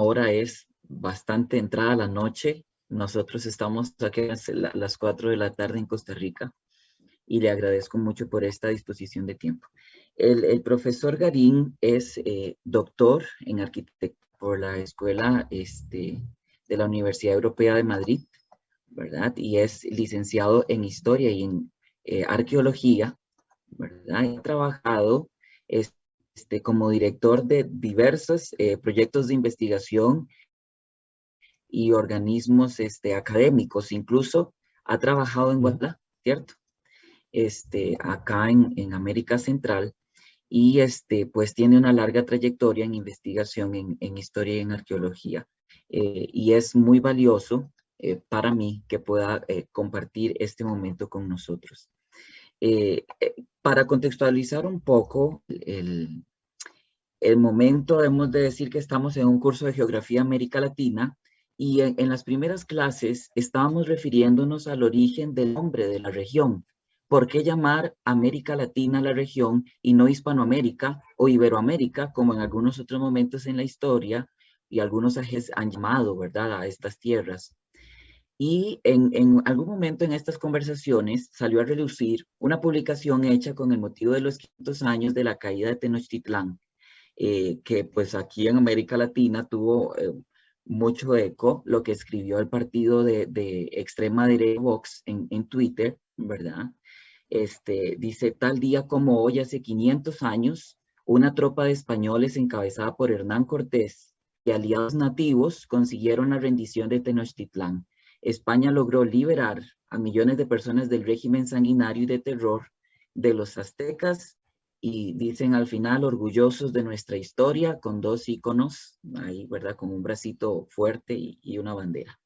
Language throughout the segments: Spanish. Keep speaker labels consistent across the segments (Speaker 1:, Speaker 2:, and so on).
Speaker 1: ahora es bastante entrada la noche. Nosotros estamos aquí a las 4 de la tarde en Costa Rica y le agradezco mucho por esta disposición de tiempo. El profesor Garín es doctor en arquitectura por la Escuela de la Universidad Europea de Madrid, ¿verdad? Y es licenciado en Historia y en Arqueología, ¿verdad? Y ha trabajado como director de diversos proyectos de investigación y organismos académicos. Incluso ha trabajado en Guatemala, ¿cierto? Acá en América Central, y pues tiene una larga trayectoria en investigación en historia y en arqueología. Y es muy valioso para mí que pueda compartir este momento con nosotros. Para contextualizar un poco el momento, hemos de decir que estamos en un curso de Geografía América Latina, y en las primeras clases estábamos refiriéndonos al origen del nombre de la región. ¿Por qué llamar América Latina a la región y no Hispanoamérica o Iberoamérica, como en algunos otros momentos en la historia y algunos ajes han llamado, ¿verdad?, a estas tierras? Y en algún momento en estas conversaciones salió a relucir una publicación hecha con el motivo de los 500 años de la caída de Tenochtitlán, que pues aquí en América Latina tuvo mucho eco, lo que escribió el partido de extrema derecha Vox en Twitter, ¿verdad? Dice: tal día como hoy, hace 500 años, una tropa de españoles encabezada por Hernán Cortés y aliados nativos consiguieron la rendición de Tenochtitlán. España logró liberar a millones de personas del régimen sanguinario y de terror de los aztecas, y dicen al final, orgullosos de nuestra historia, con dos íconos ahí, ¿verdad? Con un bracito fuerte y una bandera.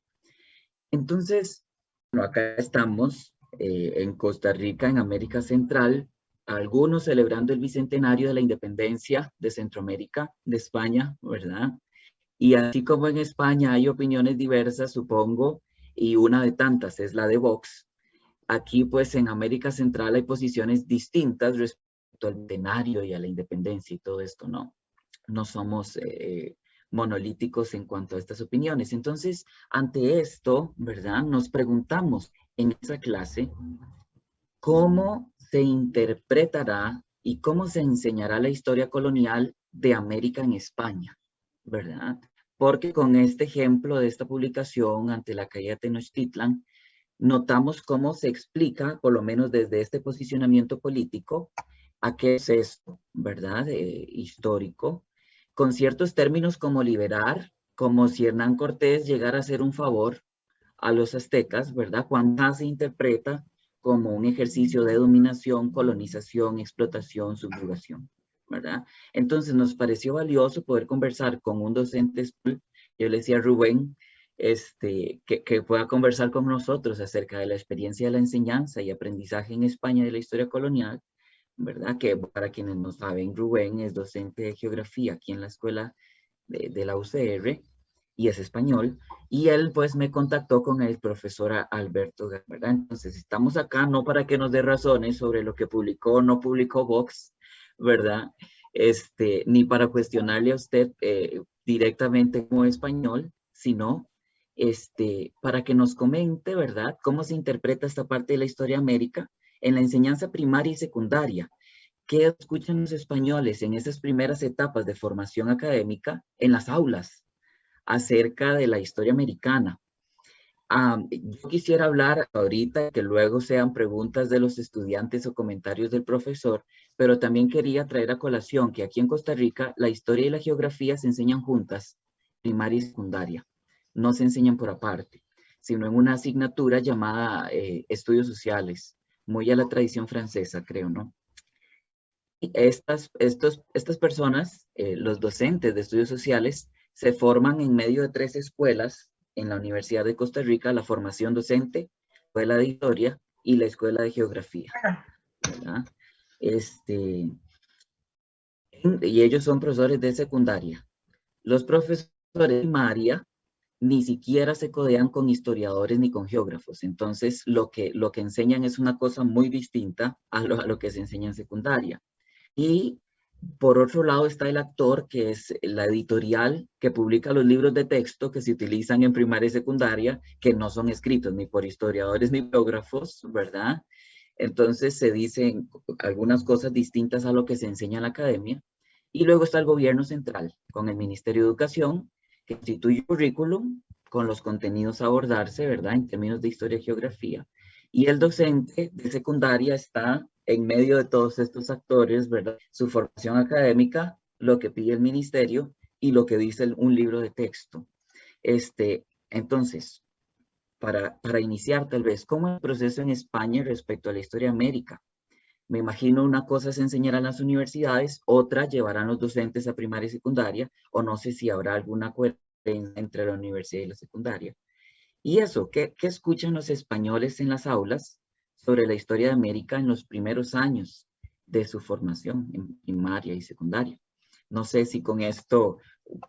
Speaker 1: Entonces, bueno, acá estamos en Costa Rica, en América Central, algunos celebrando el bicentenario de la independencia de Centroamérica, de España, ¿verdad? Y así como en España hay opiniones diversas, supongo, y una de tantas es la de Vox, aquí pues en América Central hay posiciones distintas respecto al bicentenario y a la independencia y todo esto, ¿no? No somos monolíticos en cuanto a estas opiniones. Entonces, ante esto, ¿verdad? Nos preguntamos en esa clase cómo se interpretará y cómo se enseñará la historia colonial de América en España, ¿verdad? Porque con este ejemplo de esta publicación ante la caída de Tenochtitlan, notamos cómo se explica, por lo menos desde este posicionamiento político, a qué es esto, ¿verdad? Histórico, con ciertos términos como liberar, como si Hernán Cortés llegara a hacer un favor a los aztecas, ¿verdad? Cuando se interpreta como un ejercicio de dominación, colonización, explotación, subjugación, ¿verdad? Entonces nos pareció valioso poder conversar con un docente, yo le decía a Rubén, que pueda conversar con nosotros acerca de la experiencia de la enseñanza y aprendizaje en España de la historia colonial, ¿verdad? Que para quienes no saben, Rubén es docente de geografía aquí en la escuela de la UCR y es español, y él pues me contactó con el profesor Alberto, ¿verdad? Entonces estamos acá no para que nos dé razones sobre lo que publicó o no publicó Vox, ¿verdad? Ni para cuestionarle a usted directamente como español, sino para que nos comente, ¿verdad?, cómo se interpreta esta parte de la historia de América en la enseñanza primaria y secundaria. ¿Qué escuchan los españoles en esas primeras etapas de formación académica en las aulas acerca de la historia americana? Yo quisiera hablar ahorita, que luego sean preguntas de los estudiantes o comentarios del profesor, pero también quería traer a colación que aquí en Costa Rica la historia y la geografía se enseñan juntas, primaria y secundaria. No se enseñan por aparte, sino en una asignatura llamada Estudios Sociales, muy a la tradición francesa, creo, ¿no? Y estas personas, los docentes de estudios sociales, se forman en medio de 3 escuelas en la Universidad de Costa Rica: la formación docente, la escuela de historia y la escuela de geografía, ¿verdad? Y ellos son profesores de secundaria. Los profesores de primaria ni siquiera se codean con historiadores ni con geógrafos. Entonces, lo que enseñan es una cosa muy distinta a lo que se enseña en secundaria. Y Por otro lado está el actor, que es la editorial que publica los libros de texto que se utilizan en primaria y secundaria, que no son escritos ni por historiadores ni biógrafos, ¿verdad? Entonces se dicen algunas cosas distintas a lo que se enseña en la academia. Y luego está el gobierno central, con el Ministerio de Educación, que instituye un currículum con los contenidos a abordarse, ¿verdad? En términos de historia y geografía. Y el docente de secundaria está en medio de todos estos actores, ¿verdad? Su formación académica, lo que pide el ministerio y lo que dice un libro de texto. Entonces, para iniciar tal vez, ¿cómo es el proceso en España respecto a la historia de América? Me imagino una cosa es enseñar en las universidades, otra llevarán los docentes a primaria y secundaria, o no sé si habrá alguna coherencia entre la universidad y la secundaria. Y eso, ¿qué escuchan los españoles en las aulas sobre la historia de América en los primeros años de su formación en primaria y secundaria? No sé si con esto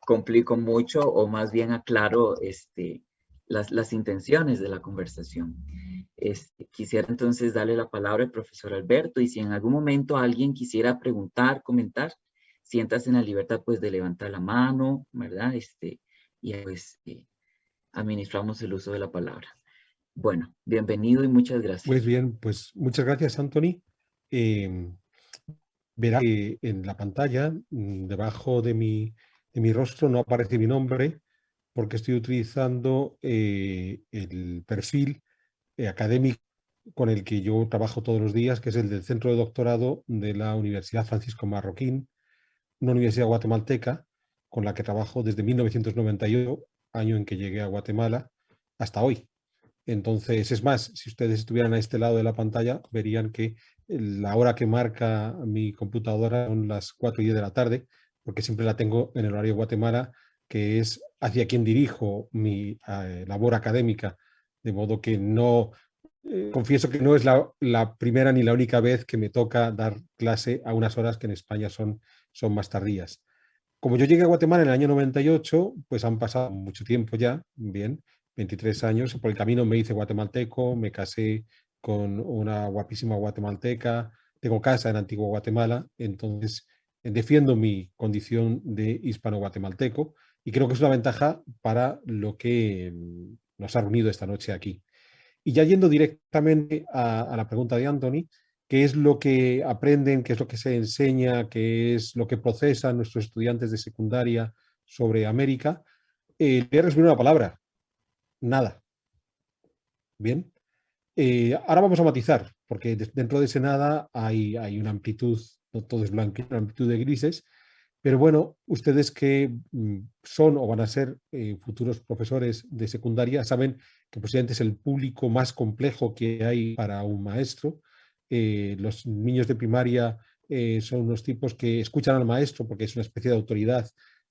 Speaker 1: complico mucho o más bien aclaro las intenciones de la conversación. Quisiera entonces darle la palabra al profesor Alberto y si en algún momento alguien quisiera preguntar, comentar, siéntase en la libertad pues de levantar la mano, ¿verdad? Y pues administramos el uso de la palabra. Bueno, bienvenido y muchas
Speaker 2: Pues
Speaker 1: gracias.
Speaker 2: bien, pues muchas gracias, Anthony. Eh, Verá que en la pantalla, debajo de mi rostro, no aparece mi nombre porque estoy utilizando el perfil académico con el que yo trabajo todos los días, que es el del Centro de Doctorado de la Universidad Francisco Marroquín, una universidad guatemalteca con la que trabajo desde 1998, año en que llegué a Guatemala, hasta hoy. Entonces, es más, si ustedes estuvieran a este lado de la pantalla, verían que la hora que marca mi computadora son las 4:10 de la tarde, porque siempre la tengo en el horario de Guatemala, que es hacia quien dirijo mi labor académica, de modo que no, confieso que no es la primera ni la única vez que me toca dar clase a unas horas que en España son más tardías. Como yo llegué a Guatemala en el año 98, pues han pasado mucho tiempo ya, bien, 23 años. Por el camino me hice guatemalteco, me casé con una guapísima guatemalteca, tengo casa en Antigua Guatemala, entonces defiendo mi condición de hispano-guatemalteco y creo que es una ventaja para lo que nos ha reunido esta noche aquí. Y ya yendo directamente a la pregunta de Anthony, ¿qué es lo que aprenden, qué es lo que se enseña, qué es lo que procesan nuestros estudiantes de secundaria sobre América? Le voy a resumir una palabra: nada. Bien. Ahora vamos a matizar, porque dentro de ese nada hay una amplitud, no todo es blanco, una amplitud de grises, pero bueno, ustedes que son o van a ser futuros profesores de secundaria saben que posiblemente es el público más complejo que hay para un maestro. Los niños de primaria son unos tipos que escuchan al maestro porque es una especie de autoridad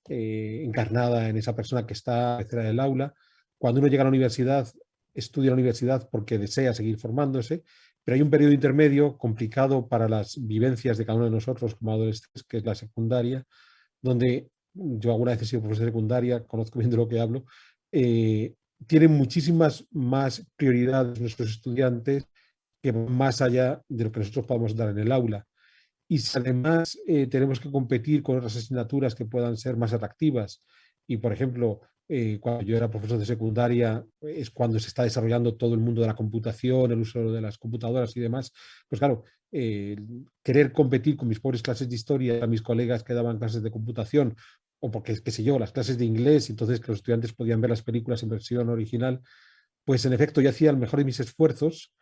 Speaker 2: encarnada en esa persona que está a la cabecera del aula. Cuando uno llega a la universidad, estudia en la universidad porque desea seguir formándose, pero hay un periodo intermedio complicado para las vivencias de cada uno de nosotros como adolescentes, que es la secundaria, donde yo alguna vez he sido profesor de secundaria, conozco bien de lo que hablo, tienen muchísimas más prioridades nuestros estudiantes que van más allá de lo que nosotros podamos dar en el aula. Y si además tenemos que competir con otras asignaturas que puedan ser más atractivas, y por ejemplo, cuando yo era profesor de secundaria, es cuando se está desarrollando todo el mundo de la computación, el uso de las computadoras y demás, pues claro, eh, querer competir con mis pobres clases de historia, a mis colegas que daban clases de computación, o porque, qué sé yo, las clases de inglés, entonces que los estudiantes podían ver las películas en versión original, pues en efecto yo hacía el mejor de mis esfuerzos.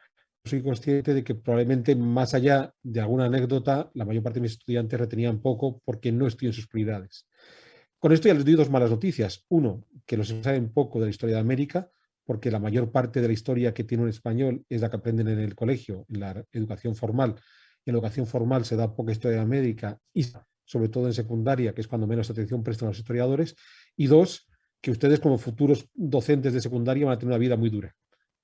Speaker 2: Soy consciente de que probablemente más allá de alguna anécdota, la mayor parte de mis estudiantes retenían poco porque no estoy en sus prioridades. Con esto ya les doy dos malas noticias. Uno, que los saben poco de la historia de América, porque la mayor parte de la historia que tiene un español es la que aprenden en el colegio, en la educación formal. En la educación formal se da poca historia de América y sobre todo en secundaria, que es cuando menos atención prestan los historiadores. Y dos, que ustedes como futuros docentes de secundaria van a tener una vida muy dura.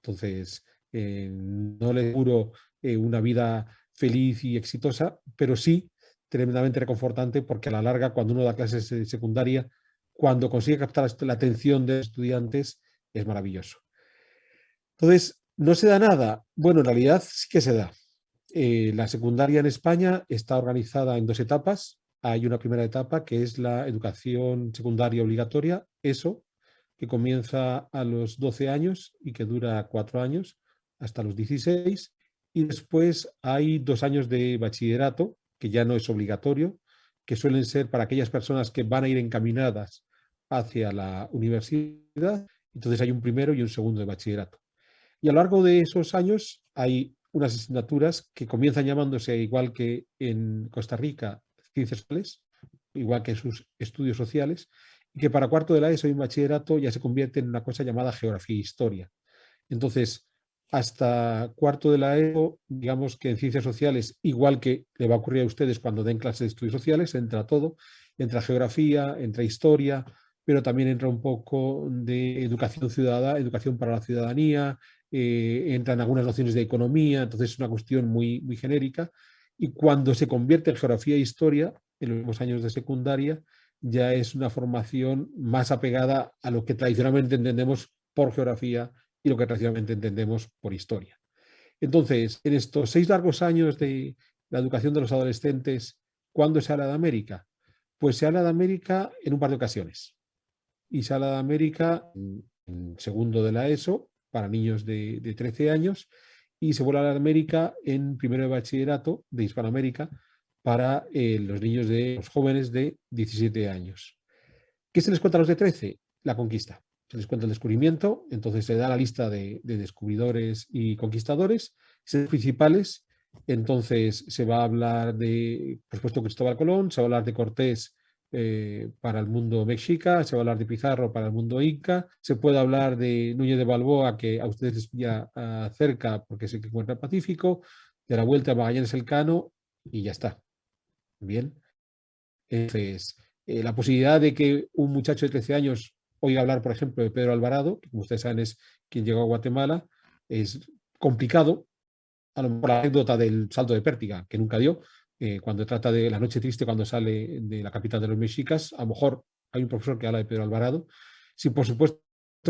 Speaker 2: Entonces, no les aseguro una vida feliz y exitosa, pero sí tremendamente reconfortante porque a la larga, cuando uno da clases de secundaria, cuando consigue captar la atención de los estudiantes, es maravilloso. Entonces, ¿no se da nada? Bueno, en realidad sí que se da. La secundaria en España está organizada en dos etapas. hay una primera etapa que es la educación secundaria obligatoria, ESO, que comienza a los 12 años y que dura 4 años hasta los 16. Y después hay 2 años de bachillerato, que ya no es obligatorio, que suelen ser para aquellas personas que van a ir encaminadas hacia la universidad. Entonces hay un primero y un segundo de bachillerato. Y a lo largo de esos años hay unas asignaturas que comienzan llamándose, igual que en Costa Rica, ciencias sociales, igual que en sus estudios sociales, y que para cuarto de la ESO y bachillerato ya se convierte en una cosa llamada geografía e historia. Entonces, hasta cuarto de la ESO, digamos que en ciencias sociales, igual que le va a ocurrir a ustedes cuando den clases de estudios sociales, entra todo, entra geografía, entra historia, pero también entra un poco de educación ciudadana, educación para la ciudadanía, entran algunas nociones de economía, entonces es una cuestión muy, muy genérica. Y cuando se convierte en geografía e historia, en los últimos años de secundaria, ya es una formación más apegada a lo que tradicionalmente entendemos por geografía y lo que tradicionalmente entendemos por historia. Entonces, en estos 6 largos años de la educación de los adolescentes, ¿cuándo se habla de América? Pues se habla de América en un par de ocasiones. Y se habla de América en segundo de la ESO, para niños de 13 años, y se vuelve a hablar de América en primero de bachillerato de Hispanoamérica para los niños de los jóvenes de 17 años. ¿Qué se les cuenta a los de 13? La conquista. Se les cuenta el descubrimiento, entonces se da la lista de descubridores y conquistadores, los principales, entonces se va a hablar de, por supuesto, Cristóbal Colón, se va a hablar de Cortés para el mundo mexica, se va a hablar de Pizarro para el mundo inca, se puede hablar de Núñez de Balboa, que a ustedes les pilla cerca porque es el que encuentra el Pacífico, de la vuelta a Magallanes Elcano y ya está. Bien. Entonces, la posibilidad de que un muchacho de 13 años oiga hablar, por ejemplo, de Pedro Alvarado, que como ustedes saben es quien llegó a Guatemala, es complicado. A lo mejor la anécdota del salto de pértiga, que nunca dio, cuando trata de la noche triste cuando sale de la capital de los mexicas, a lo mejor hay un profesor que habla de Pedro Alvarado. Si por supuesto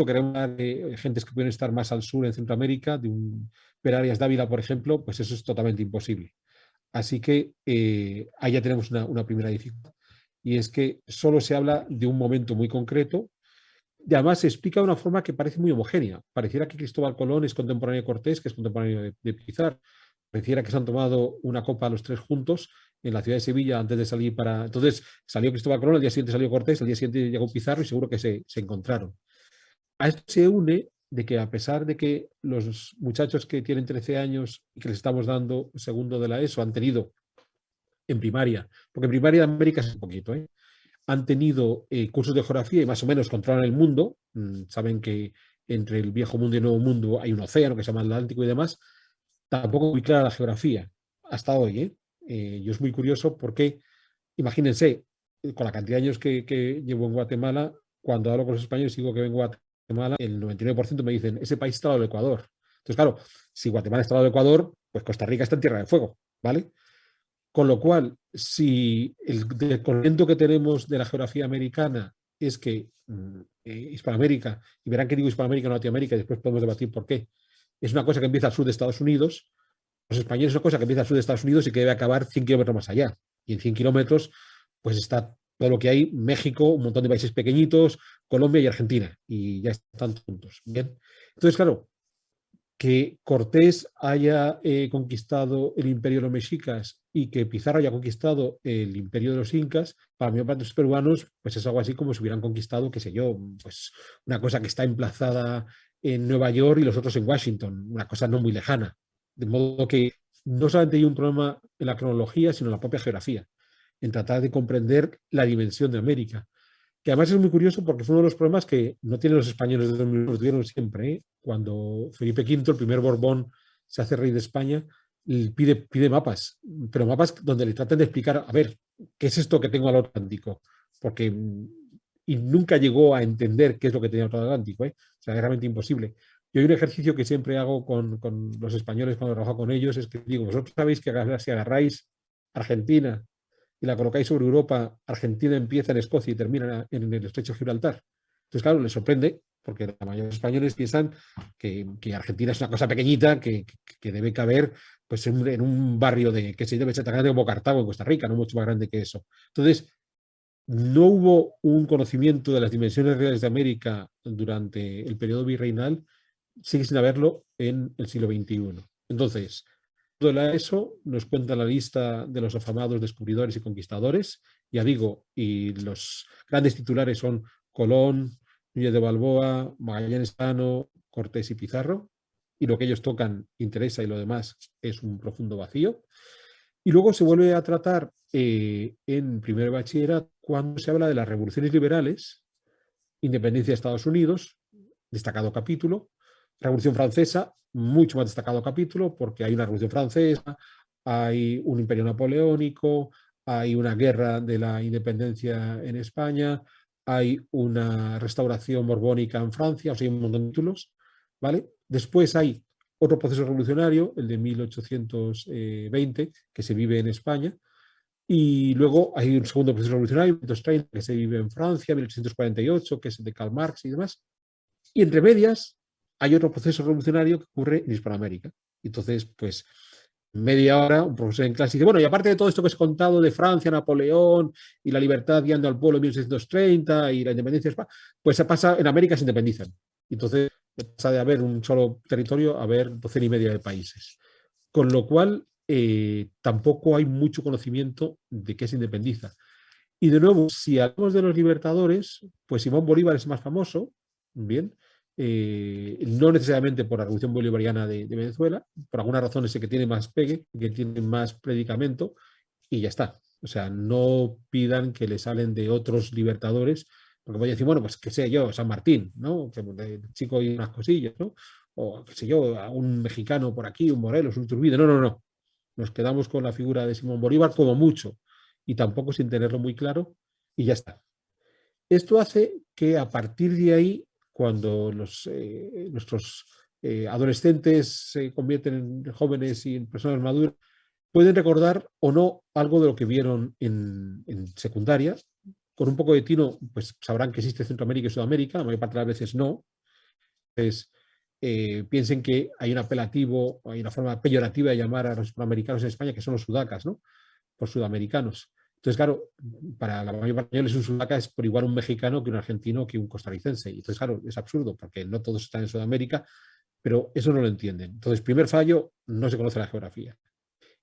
Speaker 2: queremos hablar de gentes que pueden estar más al sur en Centroamérica, de un Perarias Dávila, por ejemplo, pues eso es totalmente imposible. Así que ahí ya tenemos una primera dificultad. Y es que solo se habla de un momento muy concreto y además se explica de una forma que parece muy homogénea. Pareciera que Cristóbal Colón es contemporáneo de Cortés, que es contemporáneo de Pizarro. Pareciera que se han tomado una copa los tres juntos en la ciudad de Sevilla antes de salir para... Entonces salió Cristóbal Colón, al día siguiente salió Cortés, al día siguiente llegó Pizarro y seguro que se encontraron. A esto se une de que a pesar de que los muchachos que tienen 13 años y que les estamos dando segundo de la ESO han tenido en primaria, porque en primaria de América es un poquito, han tenido cursos de geografía y más o menos controlan el mundo, saben que entre el viejo mundo y el nuevo mundo hay un océano que se llama Atlántico y demás, tampoco muy clara la geografía hasta hoy. Yo es muy curioso porque, imagínense, con la cantidad de años que llevo en Guatemala, cuando hablo con los españoles y digo que vengo a Guatemala, el 99% me dicen, ese país está al lado del Ecuador. Entonces, claro, si Guatemala está al lado del Ecuador, pues Costa Rica está en Tierra de Fuego, ¿vale? Con lo cual, si el desconocimiento que tenemos de la geografía americana es que Hispanoamérica, y verán que digo Hispanoamérica, no Latinoamérica, y después podemos debatir por qué, es una cosa que empieza al sur de Estados Unidos, los españoles es una cosa que empieza al sur de Estados Unidos y que debe acabar 100 kilómetros más allá. Y en 100 kilómetros, pues está todo lo que hay, México, un montón de países pequeñitos, Colombia y Argentina, y ya están juntos. Bien. Entonces, claro, que Cortés haya conquistado el imperio de los mexicas y que Pizarro haya conquistado el imperio de los incas, para mí, para los peruanos, pues es algo así como si hubieran conquistado, qué sé yo, pues una cosa que está emplazada en Nueva York y los otros en Washington, una cosa no muy lejana. De modo que no solamente hay un problema en la cronología, sino en la propia geografía, en tratar de comprender la dimensión de América, que además es muy curioso porque fue uno de los problemas que no tienen los españoles desde los tuvieron siempre. Cuando Felipe V, el primer Borbón, se hace rey de España, pide mapas, pero mapas donde le traten de explicar, a ver, ¿qué es esto que tengo al Atlántico? Porque y nunca llegó a entender qué es lo que tenía al Atlántico. O sea, es realmente imposible. Yo hay un ejercicio que siempre hago con los españoles cuando trabajo con ellos, es que digo, vosotros sabéis que si agarráis Argentina y la colocáis sobre Europa, Argentina empieza en Escocia y termina en el estrecho de Gibraltar. Entonces, claro, les sorprende porque la mayoría de los españoles piensan que Argentina es una cosa pequeñita que debe caber pues, en un barrio de, que se debe ser tan grande como Cartago en Costa Rica, no mucho más grande que eso. Entonces, no hubo un conocimiento de las dimensiones reales de América durante el periodo virreinal, sigue sin haberlo en el siglo XXI. Entonces, de la ESO nos cuenta la lista de los afamados descubridores y conquistadores, ya digo, y los grandes titulares son Colón, Núñez de Balboa, Magallanes Cano, Cortés y Pizarro, y lo que ellos tocan interesa y lo demás es un profundo vacío. Y luego se vuelve a tratar en primer bachillerato cuando se habla de las revoluciones liberales, independencia de Estados Unidos, destacado capítulo, Revolución Francesa, mucho más destacado capítulo, porque hay una Revolución Francesa, hay un imperio napoleónico, hay una guerra de la independencia en España, hay una restauración borbónica en Francia, o sea, hay un montón de títulos, ¿vale? Después hay otro proceso revolucionario, el de 1820, que se vive en España, y luego hay un segundo proceso revolucionario, 1830, que se vive en Francia, 1848, que es el de Karl Marx y demás. Y entre medias hay otro proceso revolucionario que ocurre en Hispanoamérica. Entonces, pues, media hora, un profesor en clase dice, bueno, y aparte de todo esto que os he contado de Francia, Napoleón y la libertad guiando al pueblo en 1630 y la independencia de España, pues se pasa, en América se independizan. Entonces, pasa de haber un solo territorio a haber docena y media de países. Con lo cual, tampoco hay mucho conocimiento de qué se independiza. Y de nuevo, si hablamos de los libertadores, pues Simón Bolívar es más famoso, bien, no necesariamente por la Revolución Bolivariana de Venezuela, por algunas razones sé que tiene más pegue, que tiene más predicamento, y ya está. O sea, no pidan que les hablen de otros libertadores, porque voy a decir, bueno, pues qué sé yo, San Martín, ¿no? Que el chico y unas cosillas, ¿no? O qué sé yo, a un mexicano por aquí, un Morelos, un Iturbide. No, no, no. Nos quedamos con la figura de Simón Bolívar como mucho y tampoco sin tenerlo muy claro y ya está. Esto hace que a partir de ahí, cuando nuestros adolescentes se convierten en jóvenes y en personas maduras, pueden recordar o no algo de lo que vieron en secundaria. Con un poco de tino, pues sabrán que existe Centroamérica y Sudamérica, la mayor parte de las veces no. Entonces, piensen que hay un apelativo, hay una forma peyorativa de llamar a los sudamericanos en España, que son los sudacas, ¿no? Por sudamericanos. Entonces, claro, para la mayoría de españoles un sudaca es por igual un mexicano que un argentino que un costarricense. Y entonces, claro, es absurdo porque no todos están en Sudamérica, pero eso no lo entienden. Entonces, primer fallo, no se conoce la geografía.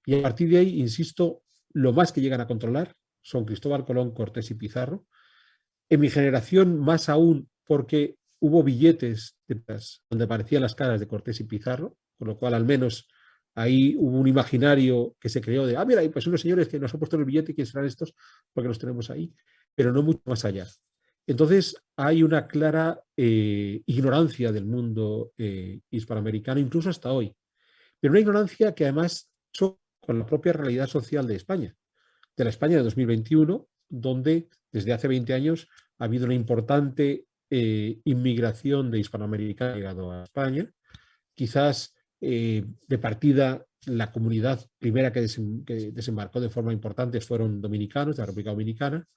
Speaker 2: Y a partir de ahí, insisto, lo más que llegan a controlar son Cristóbal Colón, Cortés y Pizarro. En mi generación, más aún, porque hubo billetes donde aparecían las caras de Cortés y Pizarro, con lo cual al menos ahí hubo un imaginario que se creó de, mira, pues son los señores que nos han puesto el billete y quién serán estos, porque los tenemos ahí, pero no mucho más allá. Entonces hay una clara ignorancia del mundo hispanoamericano, incluso hasta hoy, pero una ignorancia que además choca con la propia realidad social de España, de la España de 2021, donde desde hace 20 años ha habido una importante inmigración de hispanoamericanos llegado a España. Quizás de partida la comunidad primera que desembarcó de forma importante fueron dominicanos de la República Dominicana,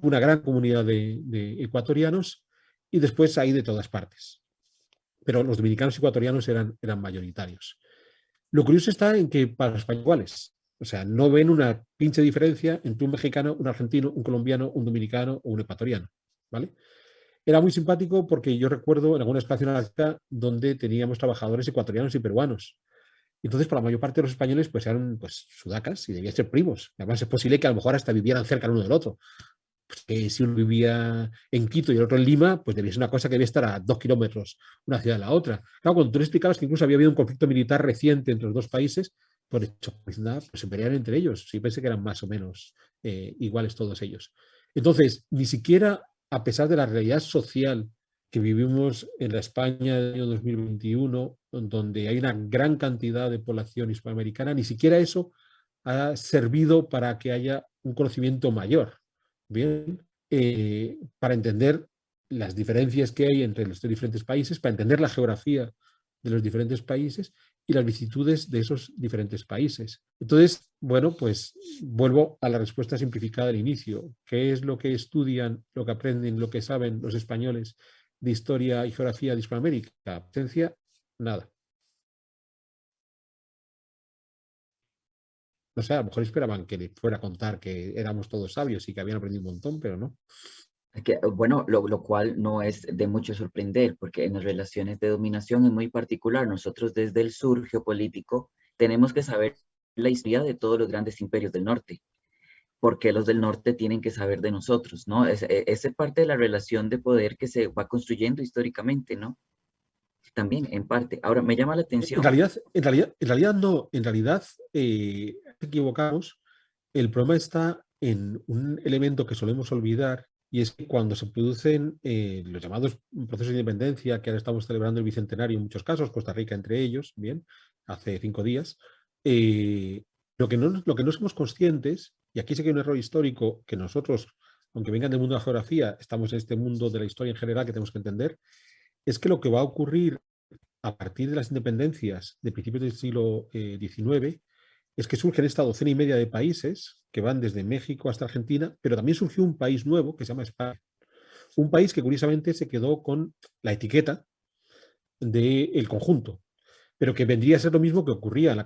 Speaker 2: una gran comunidad de ecuatorianos y después hay de todas partes. Pero los dominicanos y ecuatorianos eran mayoritarios. Lo curioso está en que para los españoles, o sea, no ven una pinche diferencia entre un mexicano, un argentino, un colombiano, un dominicano o un ecuatoriano, ¿vale? Era muy simpático porque yo recuerdo en alguna estación donde teníamos trabajadores ecuatorianos y peruanos. Entonces, para la mayor parte de los españoles, pues eran pues, sudacas y debían ser primos. Además, es posible que a lo mejor hasta vivieran cerca el uno del otro. Pues que si uno vivía en Quito y el otro en Lima, pues debía ser una cosa que debía estar a 2 kilómetros una ciudad de la otra. Claro, cuando tú le explicabas que incluso había habido un conflicto militar reciente entre los dos países, por hecho, pues nada, pues se peleaban entre ellos. Sí, pensé que eran más o menos iguales todos ellos. Entonces, ni siquiera a pesar de la realidad social que vivimos en la España del año 2021, donde hay una gran cantidad de población hispanoamericana, ni siquiera eso ha servido para que haya un conocimiento mayor, ¿bien? Para entender las diferencias que hay entre los diferentes países, para entender la geografía de los diferentes países y las vicisitudes de esos diferentes países. Entonces, bueno, pues vuelvo a la respuesta simplificada del inicio. ¿Qué es lo que estudian, lo que aprenden, lo que saben los españoles de historia y geografía de Hispanoamérica? Presencia, nada. No sé, a lo mejor esperaban que le fuera a contar que éramos todos sabios y que habían aprendido un montón, pero no.
Speaker 1: Bueno, lo cual no es de mucho sorprender, porque en las relaciones de dominación es muy particular. Nosotros desde el sur geopolítico tenemos que saber la historia de todos los grandes imperios del norte, porque los del norte tienen que saber de nosotros, ¿no? Es parte de la relación de poder que se va construyendo históricamente, ¿no? También, en parte. Ahora, me llama la
Speaker 2: En
Speaker 1: atención.
Speaker 2: realidad, en realidad no, en realidad nos equivocamos. El problema está en un elemento que solemos olvidar y es que cuando se producen los llamados procesos de independencia, que ahora estamos celebrando el bicentenario en muchos casos, Costa Rica entre ellos, bien, hace 5 días, lo que no somos conscientes, y aquí sí que hay un error histórico que nosotros, aunque vengan del mundo de la geografía, estamos en este mundo de la historia en general que tenemos que entender, es que lo que va a ocurrir a partir de las independencias de principios del siglo XIX, es que surgen esta docena y media de países que van desde México hasta Argentina, pero también surgió un país nuevo que se llama España. Un país que curiosamente se quedó con la etiqueta del conjunto, pero que vendría a ser lo mismo que ocurría en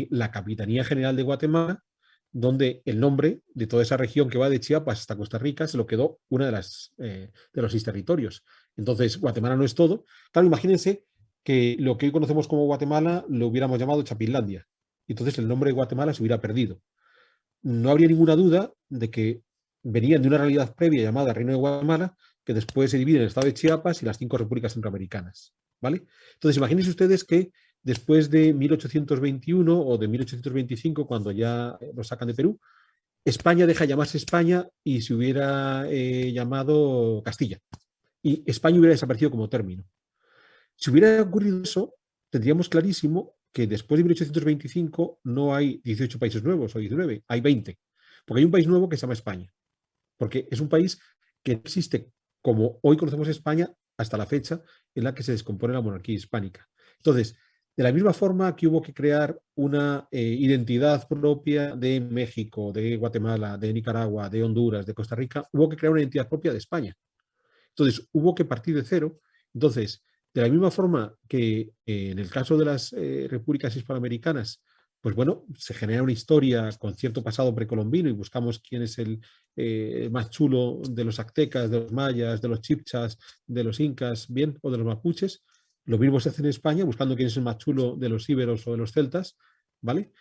Speaker 2: la Capitanía General de Guatemala, donde el nombre de toda esa región que va de Chiapas hasta Costa Rica se lo quedó una de los 6 territorios. Entonces, Guatemala no es todo. Claro, imagínense que lo que hoy conocemos como Guatemala lo hubiéramos llamado Chapinlandia. Entonces el nombre de Guatemala se hubiera perdido. No habría ninguna duda de que venían de una realidad previa llamada Reino de Guatemala, que después se divide en el estado de Chiapas y las 5 repúblicas centroamericanas. ¿Vale? Entonces, imagínense ustedes que después de 1821 o de 1825, cuando ya lo sacan de Perú, España deja de llamarse España y se hubiera llamado Castilla. Y España hubiera desaparecido como término. Si hubiera ocurrido eso, tendríamos clarísimo que después de 1825 no hay 18 países nuevos o 19, hay 20. Porque hay un país nuevo que se llama España. Porque es un país que existe como hoy conocemos España hasta la fecha en la que se descompone la monarquía hispánica. Entonces, de la misma forma que hubo que crear una identidad propia de México, de Guatemala, de Nicaragua, de Honduras, de Costa Rica, hubo que crear una identidad propia de España. Entonces, hubo que partir de cero. Entonces, de la misma forma que en el caso de las repúblicas hispanoamericanas, pues bueno, se genera una historia con cierto pasado precolombino y buscamos quién es el más chulo de los aztecas, de los mayas, de los chipchas, de los incas, bien, o de los mapuches. Lo mismo se hace en España, buscando quién es el más chulo de los íberos o de los celtas, ¿vale?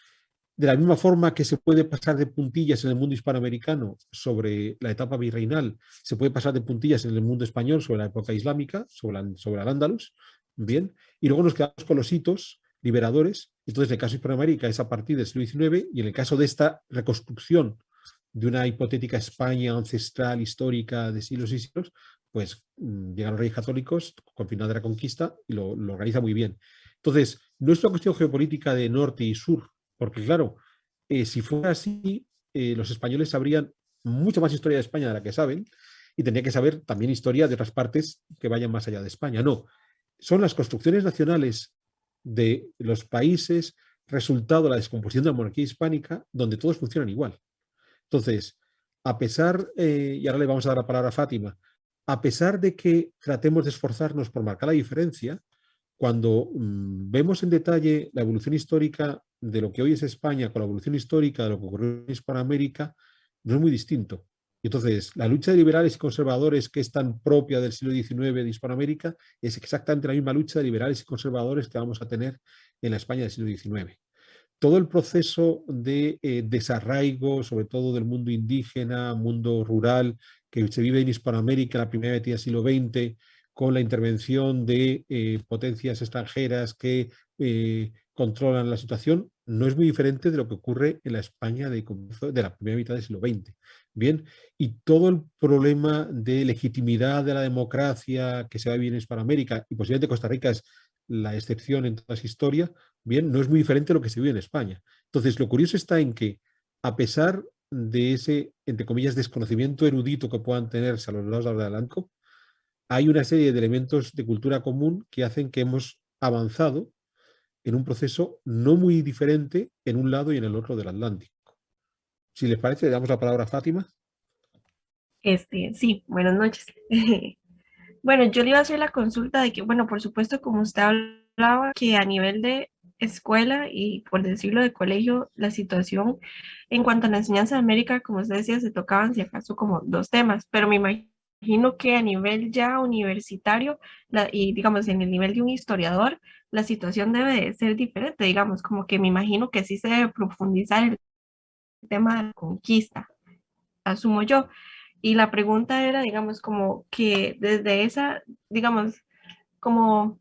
Speaker 2: De la misma forma que se puede pasar de puntillas en el mundo hispanoamericano sobre la etapa virreinal, se puede pasar de puntillas en el mundo español sobre la época islámica, sobre Al-Ándalus, bien, y luego nos quedamos con los hitos liberadores. Entonces, en el caso de Hispanoamérica es a partir del siglo XIX, y en el caso de esta reconstrucción de una hipotética España ancestral, histórica, de siglos y siglos, pues llegan los reyes católicos con final de la conquista y lo organiza muy bien. Entonces, no es una cuestión geopolítica de norte y sur, porque claro, si fuera así, los españoles sabrían mucha más historia de España de la que saben, y tendría que saber también historia de otras partes que vayan más allá de España. No, son las construcciones nacionales de los países resultado de la descomposición de la monarquía hispánica donde todos funcionan igual. Entonces, a pesar, y ahora le vamos a dar la palabra a Fátima, a pesar de que tratemos de esforzarnos por marcar la diferencia, cuando vemos en detalle la evolución histórica de lo que hoy es España con la evolución histórica de lo que ocurrió en Hispanoamérica, no es muy distinto. Y entonces, la lucha de liberales y conservadores, que es tan propia del siglo XIX de Hispanoamérica, es exactamente la misma lucha de liberales y conservadores que vamos a tener en la España del siglo XIX. Todo el proceso de desarraigo, sobre todo del mundo indígena, mundo rural, que se vive en Hispanoamérica en la primera mitad del siglo XX, con la intervención de potencias extranjeras que controlan la situación, no es muy diferente de lo que ocurre en la España de la primera mitad del siglo XX. Bien, y todo el problema de legitimidad de la democracia que se va a vivir en Hispanoamérica, y posiblemente Costa Rica es la excepción en toda esa historia, bien, no es muy diferente a lo que se vive en España. Entonces, lo curioso está en que, a pesar de ese, entre comillas, desconocimiento erudito que puedan tenerse a los lados del Atlántico, hay una serie de elementos de cultura común que hacen que hemos avanzado en un proceso no muy diferente en un lado y en el otro del Atlántico. Si les parece, le damos la palabra a Fátima.
Speaker 3: Sí, buenas noches. Bueno, yo le iba a hacer la consulta de que, bueno, por supuesto, como usted hablaba, que a nivel de escuela y por decirlo de colegio, la situación en cuanto a la enseñanza de América, como usted decía, se tocaban si acaso como dos temas, pero me imagino que a nivel ya universitario y digamos en el nivel de un historiador, la situación debe de ser diferente, digamos, como que me imagino que sí se debe profundizar el tema de la conquista, asumo yo. Y la pregunta era, digamos, como que desde esa, digamos, como,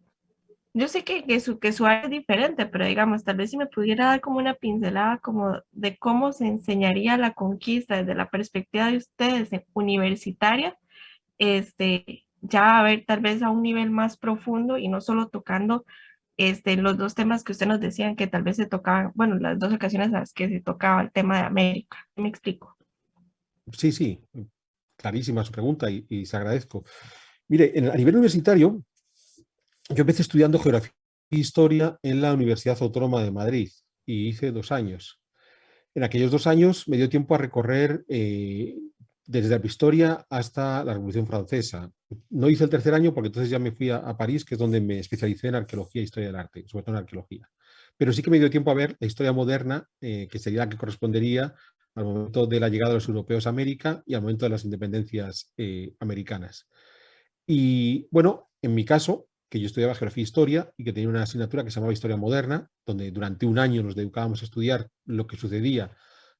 Speaker 3: yo sé que su área es diferente, pero digamos, tal vez si me pudiera dar como una pincelada como de cómo se enseñaría la conquista desde la perspectiva de ustedes universitaria, ya a ver tal vez a un nivel más profundo y no solo tocando los dos temas que usted nos decían que tal vez se tocaban, bueno, las dos ocasiones en las que se tocaba el tema de América. ¿Me explico?
Speaker 2: Sí, sí, clarísima su pregunta y se agradezco. Mire, a nivel universitario, yo empecé estudiando geografía e historia en la Universidad Autónoma de Madrid y hice 2 años. En aquellos 2 años me dio tiempo a recorrer desde la prehistoria hasta la Revolución Francesa. No hice el tercer año porque entonces ya me fui a París, que es donde me especialicé en arqueología e historia del arte, sobre todo en arqueología. Pero sí que me dio tiempo a ver la historia moderna, que sería la que correspondería al momento de la llegada de los europeos a América y al momento de las independencias americanas. Y bueno, en mi caso, que yo estudiaba geografía e historia y que tenía una asignatura que se llamaba Historia Moderna, donde durante un año nos dedicábamos a estudiar lo que sucedía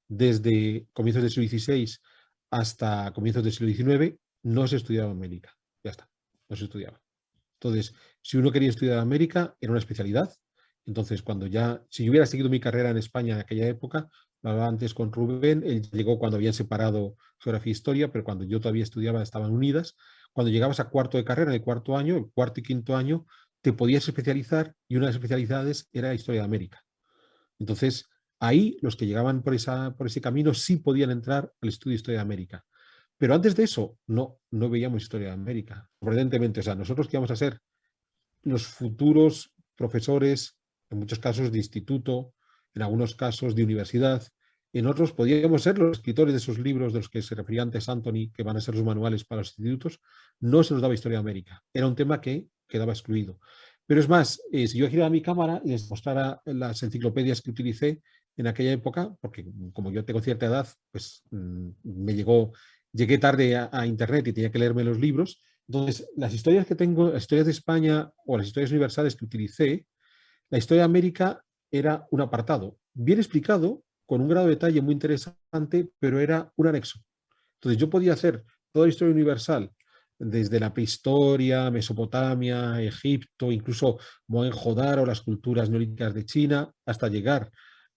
Speaker 2: desde comienzos del siglo XVI hasta comienzos del siglo XIX, no se estudiaba América. Ya está, no se estudiaba. Entonces, si uno quería estudiar América, era una especialidad. Entonces, si yo hubiera seguido mi carrera en España en aquella época, lo hablaba antes con Rubén, él llegó cuando habían separado geografía e historia, pero cuando yo todavía estudiaba estaban unidas. Cuando llegabas a cuarto de carrera, en el cuarto año, el cuarto y quinto año, te podías especializar y una de las especialidades era historia de América. Entonces, ahí los que llegaban por ese camino sí podían entrar al estudio de historia de América. Pero antes de eso, no veíamos historia de América. Sorprendentemente, o sea, nosotros que íbamos a ser los futuros profesores, en muchos casos de instituto, en algunos casos de universidad, en otros podíamos ser los escritores de esos libros de los que se refería antes Anthony, que van a ser los manuales para los institutos, no se nos daba historia de América. Era un tema que quedaba excluido. Pero es más, si yo girara mi cámara y les mostrara las enciclopedias que utilicé en aquella época, porque como yo tengo cierta edad, pues llegué tarde a Internet y tenía que leerme los libros. Entonces, las historias que tengo, las historias de España o las historias universales que utilicé, la historia de América era un apartado, bien explicado, con un grado de detalle muy interesante, pero era un anexo. Entonces, yo podía hacer toda la historia universal, desde la prehistoria, Mesopotamia, Egipto, incluso Mohenjo-Daro, las culturas neolíticas de China, hasta llegar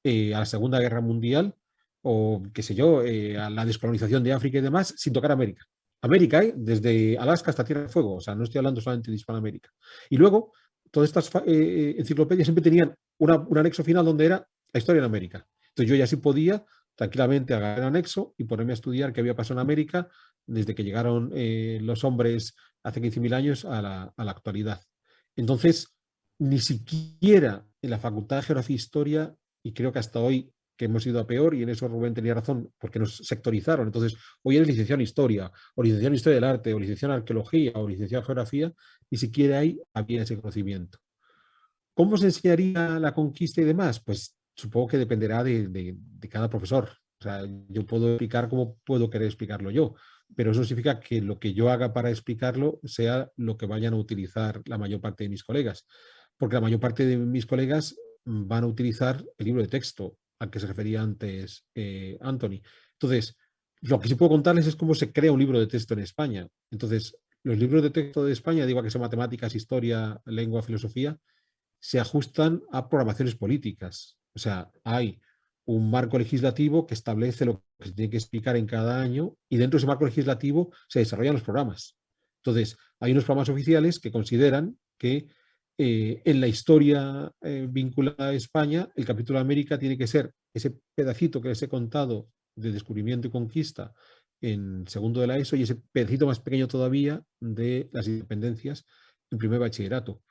Speaker 2: a la Segunda Guerra Mundial o, qué sé yo, a la descolonización de África y demás, sin tocar América. América, desde Alaska hasta Tierra del Fuego, o sea, no estoy hablando solamente de Hispanoamérica. Y luego, todas estas enciclopedias siempre tenían un anexo final donde era la historia en América. Entonces yo ya sí podía tranquilamente agarrar el anexo y ponerme a estudiar qué había pasado en América desde que llegaron los hombres hace 15.000 años a la actualidad. Entonces, ni siquiera en la Facultad de Geografía e Historia, y creo que hasta hoy que hemos ido a peor, y en eso Rubén tenía razón, porque nos sectorizaron. Entonces, hoy eres licenciado en Historia, o licenciado en Historia del Arte, o licenciado en Arqueología, o licenciado en Geografía, ni siquiera ahí había ese conocimiento. ¿Cómo se enseñaría la conquista y demás? Pues supongo que dependerá de cada profesor. O sea, yo puedo explicar como puedo querer explicarlo yo, pero eso significa que lo que yo haga para explicarlo sea lo que vayan a utilizar la mayor parte de mis colegas, porque la mayor parte de mis colegas van a utilizar el libro de texto al que se refería antes Anthony. Entonces, lo que sí puedo contarles es cómo se crea un libro de texto en España. Entonces, los libros de texto de España, digo que son matemáticas, historia, lengua, filosofía, se ajustan a programaciones políticas. O sea, hay un marco legislativo que establece lo que se tiene que explicar en cada año y dentro de ese marco legislativo se desarrollan los programas. Entonces, hay unos programas oficiales que consideran que en la historia vinculada a España, el capítulo de América tiene que ser ese pedacito que les he contado de descubrimiento y conquista en segundo de la ESO y ese pedacito más pequeño todavía de las independencias en primer bachillerato.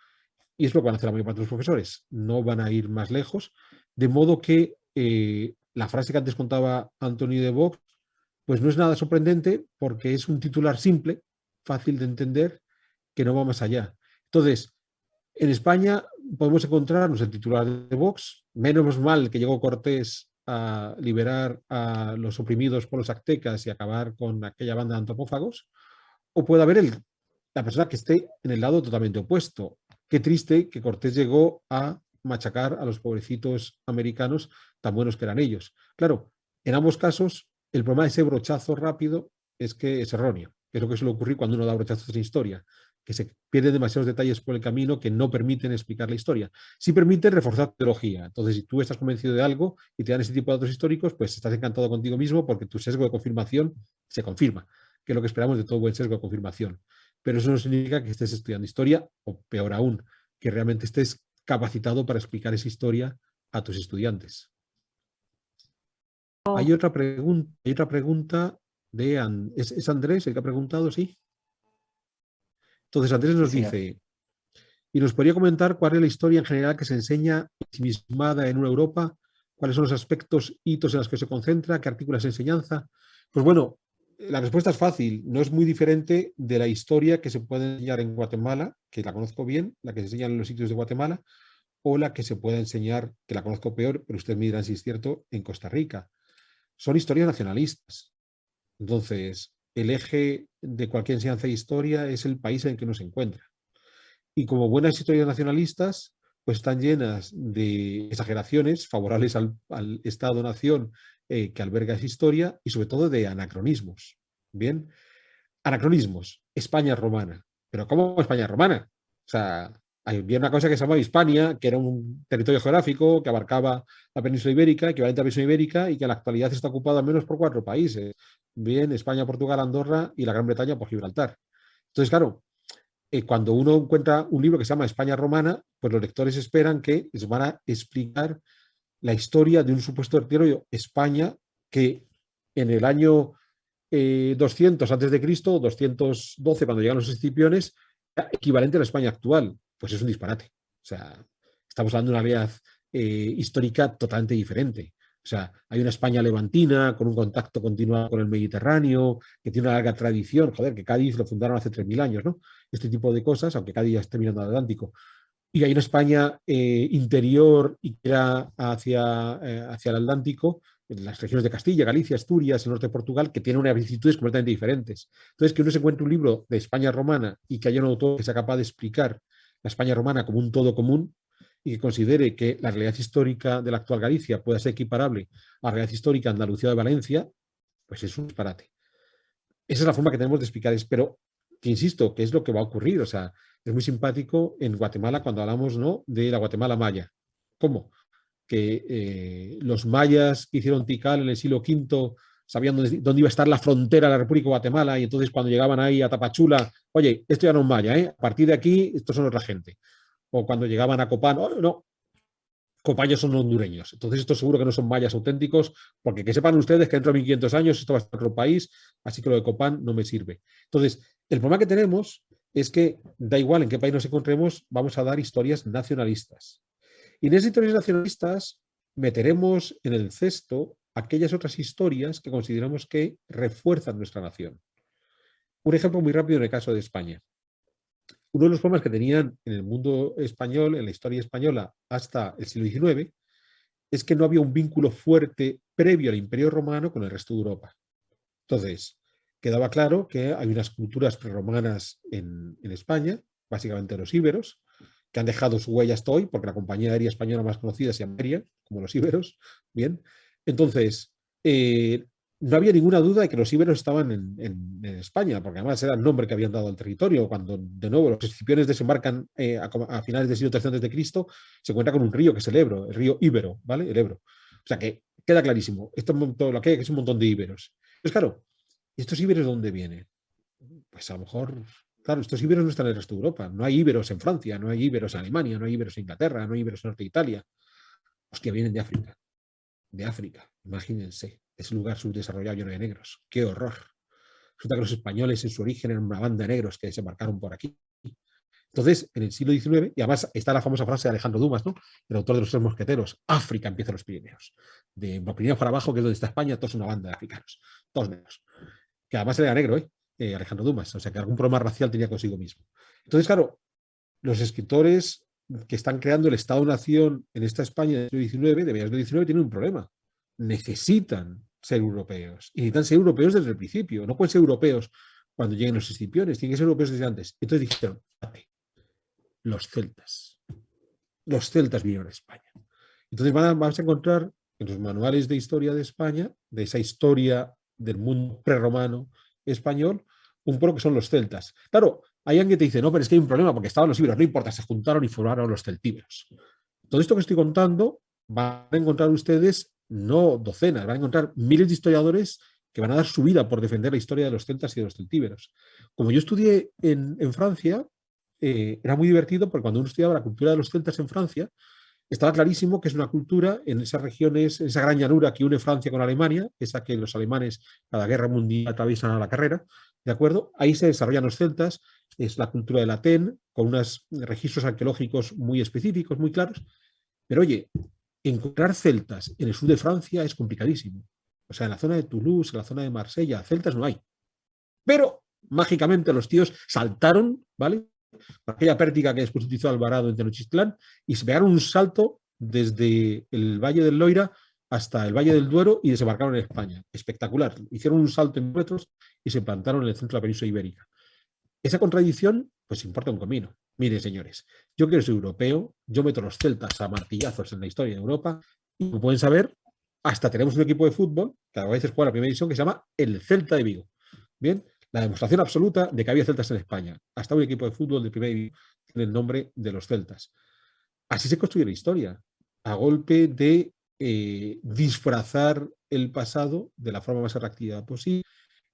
Speaker 2: Y es lo que van a hacer la mayor parte de los profesores. No van a ir más lejos. De modo que la frase que antes contaba Anthony de Vox, pues no es nada sorprendente porque es un titular simple, fácil de entender que no va más allá. Entonces, en España podemos encontrarnos el titular de Vox, menos mal que llegó Cortés a liberar a los oprimidos por los aztecas y acabar con aquella banda de antropófagos, o puede haber la persona que esté en el lado totalmente opuesto. Qué triste que Cortés llegó a machacar a los pobrecitos americanos tan buenos que eran ellos. Claro, en ambos casos, el problema de ese brochazo rápido es que es erróneo, que es lo que suele ocurrir cuando uno da brochazos en historia, que se pierden demasiados detalles por el camino que no permiten explicar la historia. Sí permiten reforzar teología. Entonces, si tú estás convencido de algo y te dan ese tipo de datos históricos, pues estás encantado contigo mismo porque tu sesgo de confirmación se confirma, que es lo que esperamos de todo buen sesgo de confirmación. Pero eso no significa que estés estudiando historia, o peor aún, que realmente estés capacitado para explicar esa historia a tus estudiantes. Hay otra pregunta de ¿es Andrés el que ha preguntado? Sí. Entonces Andrés nos dice, ¿y nos podría comentar cuál es la historia en general que se enseña ensimismada en una Europa? ¿Cuáles son los aspectos, hitos en los que se concentra? ¿Qué artículos de enseñanza? Pues bueno, la respuesta es fácil, no es muy diferente de la historia que se puede enseñar en Guatemala, que la conozco bien, la que se enseña en los sitios de Guatemala, o la que se puede enseñar, que la conozco peor, pero ustedes me dirán si es cierto, en Costa Rica. Son historias nacionalistas. Entonces, el eje de cualquier enseñanza de historia es el país en el que uno se encuentra. Y como buenas historias nacionalistas, pues están llenas de exageraciones favorables al Estado-nación que alberga esa historia y sobre todo de anacronismos. Bien, anacronismos, España romana. ¿Pero cómo España romana? O sea, había una cosa que se llamaba Hispania, que era un territorio geográfico que abarcaba la península ibérica, equivalente a la península ibérica, y que en la actualidad está ocupada al menos por 4 países. Bien, España, Portugal, Andorra y la Gran Bretaña por Gibraltar. Entonces, claro, cuando uno encuentra un libro que se llama España romana, pues los lectores esperan que les van a explicar la historia de un supuesto territorio, España, que en el año 200 antes de Cristo, 212 cuando llegan los escipiones, era equivalente a la España actual. Pues es un disparate. O sea, estamos hablando de una realidad histórica totalmente diferente. O sea, hay una España levantina con un contacto continuado con el Mediterráneo, que tiene una larga tradición. Joder, que Cádiz lo fundaron hace 3000 años, ¿no? Este tipo de cosas, aunque Cádiz ya esté mirando al Atlántico. Y hay una España interior y que era hacia el Atlántico, en las regiones de Castilla, Galicia, Asturias, el norte de Portugal, que tiene unas vicisitudes completamente diferentes. Entonces, que uno se encuentre un libro de España romana y que haya un autor que sea capaz de explicar la España romana como un todo común y que considere que la realidad histórica de la actual Galicia pueda ser equiparable a la realidad histórica de Andalucía de Valencia, pues es un disparate. Esa es la forma que tenemos de explicar, pero que insisto, que es lo que va a ocurrir. O sea, es muy simpático en Guatemala cuando hablamos, ¿no?, de la Guatemala maya. ¿Cómo? Que los mayas que hicieron Tikal en el siglo V sabían dónde iba a estar la frontera de la República de Guatemala y entonces cuando llegaban ahí a Tapachula, oye, esto ya no es maya, a partir de aquí estos son otra gente. O cuando llegaban a Copán, oh, no, Copayos son hondureños. Entonces, esto seguro que no son mayas auténticos, porque que sepan ustedes que dentro de 1500 años esto va a estar en otro país, así que lo de Copán no me sirve. Entonces, el problema que tenemos es que da igual en qué país nos encontremos, vamos a dar historias nacionalistas. Y en esas historias nacionalistas meteremos en el cesto aquellas otras historias que consideramos que refuerzan nuestra nación. Un ejemplo muy rápido en el caso de España. Uno de los problemas que tenían en el mundo español, en la historia española, hasta el siglo XIX, es que no había un vínculo fuerte previo al Imperio Romano con el resto de Europa. Entonces, quedaba claro que hay unas culturas prerromanas en España, básicamente los íberos, que han dejado su huella hasta hoy, porque la compañía aérea española más conocida se llama Iberia, como los íberos. Bien, entonces, no había ninguna duda de que los íberos estaban en España, porque además era el nombre que habían dado al territorio. Cuando de nuevo los escipiones desembarcan a finales del siglo III a.C., se encuentra con un río que es el Ebro, el río Íbero, ¿vale? El Ebro. O sea que queda clarísimo, esto lo que hay es un montón de íberos. Pues claro, ¿estos íberos de dónde vienen? Pues a lo mejor, claro, estos íberos no están en el resto de Europa. No hay íberos en Francia, no hay íberos en Alemania, no hay íberos en Inglaterra, no hay íberos en Norte de Italia. Hostia, vienen de África. De África, imagínense. Ese lugar subdesarrollado lleno de negros. ¡Qué horror! Resulta que los españoles en su origen eran una banda de negros que desembarcaron por aquí. Entonces, en el siglo XIX, y además está la famosa frase de Alejandro Dumas, ¿no?, el autor de los 3 mosqueteros: África empieza los Pirineos. De los Pirineos para abajo, que es donde está España, todos una banda de africanos, todos negros. Que además era negro, ¿eh? Alejandro Dumas, o sea que algún problema racial tenía consigo mismo. Entonces, claro, los escritores que están creando el Estado-Nación en esta España del siglo XIX, de mediados del XIX, tienen un problema. Necesitan ser europeos. Y necesitan ser europeos desde el principio. No pueden ser europeos cuando lleguen los escipiones, tienen que ser europeos desde antes. Entonces dijeron, los celtas. Los celtas vinieron a España. Entonces vamos a encontrar en los manuales de historia de España, de esa historia del mundo prerromano español, un pueblo que son los celtas. Claro, hay alguien que te dice, no, pero es que hay un problema porque estaban los íberos, no importa, se juntaron y formaron los celtíberos. Todo esto que estoy contando van a encontrar ustedes no docenas, van a encontrar miles de historiadores que van a dar su vida por defender la historia de los celtas y de los celtíberos. Como yo estudié en Francia, era muy divertido porque cuando uno estudiaba la cultura de los celtas en Francia, estaba clarísimo que es una cultura en esas regiones, en esa gran llanura que une Francia con Alemania, esa que los alemanes a la guerra mundial atraviesan a la carrera, ¿de acuerdo? Ahí se desarrollan los celtas, es la cultura de la TEN, con unos registros arqueológicos muy específicos, muy claros. Pero oye, encontrar celtas en el sur de Francia es complicadísimo. O sea, en la zona de Toulouse, en la zona de Marsella, celtas no hay. Pero mágicamente los tíos saltaron, ¿vale? Aquella pértiga que después utilizó Alvarado en Tenochtitlán, y se pegaron un salto desde el Valle del Loira hasta el Valle del Duero y desembarcaron en España. Espectacular. Hicieron un salto en metros y se plantaron en el centro de la península ibérica. Esa contradicción, pues importa un comino. Miren, señores, yo quiero ser europeo, yo meto los celtas a martillazos en la historia de Europa, y como pueden saber, hasta tenemos un equipo de fútbol, que a veces juega la primera división, que se llama el Celta de Vigo. Bien, la demostración absoluta de que había celtas en España. Hasta un equipo de fútbol de primera división tiene el nombre de los celtas. Así se construye la historia, a golpe de disfrazar el pasado de la forma más atractiva posible,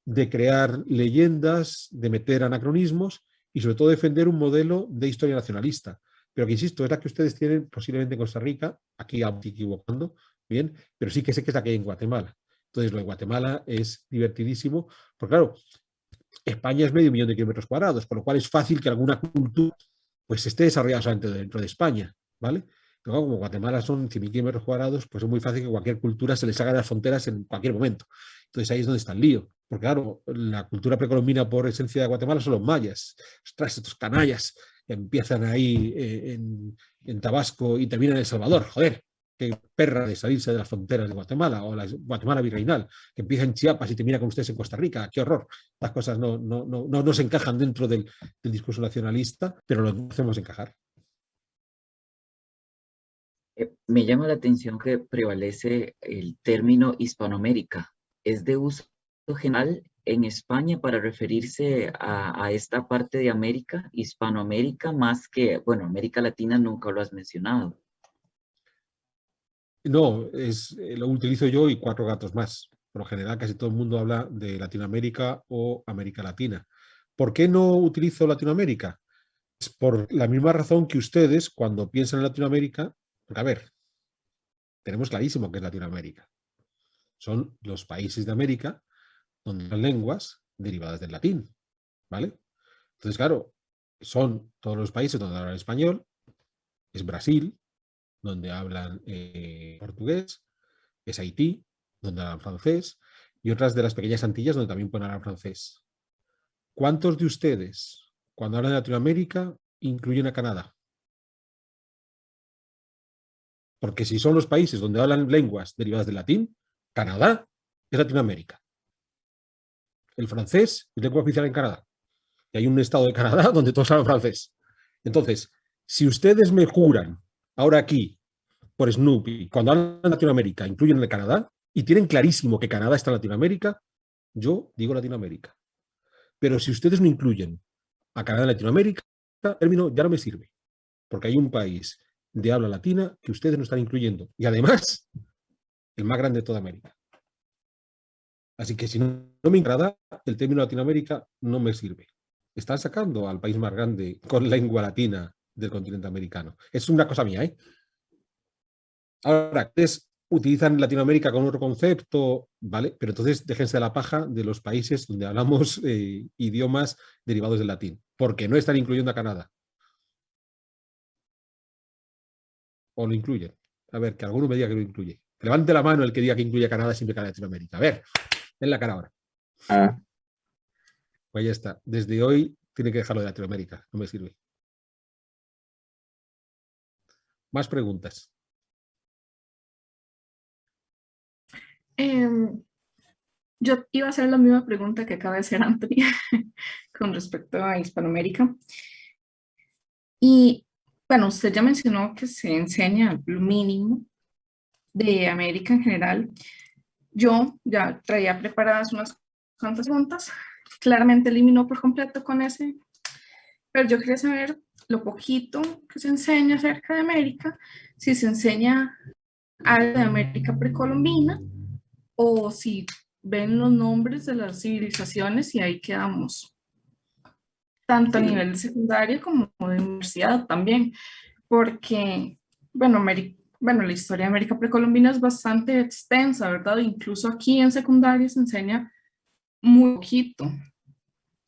Speaker 2: de crear leyendas, de meter anacronismos y sobre todo defender un modelo de historia nacionalista. Pero que insisto, es la que ustedes tienen posiblemente en Costa Rica, aquí estoy equivocando, bien, pero sí que sé que es la que hay en Guatemala. Entonces, lo de Guatemala es divertidísimo, porque claro, España es 500.000 de kilómetros cuadrados, por lo cual es fácil que alguna cultura pues esté desarrollada solamente dentro de España, ¿vale? Pero como Guatemala son 100.000 kilómetros cuadrados, pues es muy fácil que cualquier cultura se les haga de las fronteras en cualquier momento. Entonces ahí es donde está el lío. Porque claro, la cultura precolombina por esencia de Guatemala son los mayas. Ostras, estos canallas que empiezan ahí en Tabasco y terminan en El Salvador. Joder, qué perra de salirse de las fronteras de Guatemala, o la Guatemala virreinal, que empieza en Chiapas y termina con ustedes en Costa Rica. Qué horror. Las cosas no se encajan dentro del discurso nacionalista, pero lo hacemos encajar.
Speaker 1: Me llama la atención que prevalece el término Hispanoamérica. ¿Es de uso general en España para referirse a esta parte de América, Hispanoamérica, más que, bueno, América Latina nunca lo has mencionado?
Speaker 2: No, lo utilizo yo y 4 gatos más. Por lo general, casi todo el mundo habla de Latinoamérica o América Latina. ¿Por qué no utilizo Latinoamérica? Es por la misma razón que ustedes, cuando piensan en Latinoamérica, porque a ver, tenemos clarísimo que es Latinoamérica. Son los países de América donde las lenguas derivadas del latín, ¿vale? Entonces, claro, son todos los países donde hablan español, es Brasil, donde hablan portugués, es Haití, donde hablan francés, y otras de las pequeñas Antillas donde también pueden hablar francés. ¿Cuántos de ustedes, cuando hablan de Latinoamérica, incluyen a Canadá? Porque si son los países donde hablan lenguas derivadas del latín, Canadá es Latinoamérica. El francés es lengua oficial en Canadá. Y hay un estado de Canadá donde todos hablan francés. Entonces, si ustedes me juran ahora aquí, por Snoopy, cuando hablan de Latinoamérica, incluyen el Canadá, y tienen clarísimo que Canadá está en Latinoamérica, yo digo Latinoamérica. Pero si ustedes no incluyen a Canadá en Latinoamérica, el término ya no me sirve. Porque hay un país de habla latina que ustedes no están incluyendo. Y además, el más grande de toda América. Así que si no me agrada, el término Latinoamérica no me sirve. Están sacando al país más grande con lengua latina del continente americano. Es una cosa mía, ¿eh? Ahora, ustedes utilizan Latinoamérica con otro concepto, ¿vale? Pero entonces déjense de la paja de los países donde hablamos idiomas derivados del latín, porque no están incluyendo a Canadá. ¿O lo incluyen? A ver, que alguno me diga que lo incluye. Levante la mano el que diga que incluye a Canadá sin pecar a Latinoamérica. A ver, en la cara ahora. Pues ya está. Desde hoy tiene que dejarlo de Latinoamérica. No me sirve. Más preguntas.
Speaker 4: Em, yo iba a hacer la misma pregunta que acaba de hacer Anthony con respecto a Hispanoamérica. Y bueno, usted ya mencionó que se enseña lo mínimo de América en general. Yo ya traía preparadas unas cuantas preguntas. Claramente eliminó por completo con ese, pero yo quería saber lo poquito que se enseña acerca de América, si se enseña algo de América precolombina o si ven los nombres de las civilizaciones y ahí quedamos, tanto a
Speaker 1: Sí,
Speaker 4: nivel secundario como de universidad también, porque, bueno, bueno, la historia de América precolombina es bastante extensa, ¿verdad? Incluso aquí en secundaria se enseña muy poquito.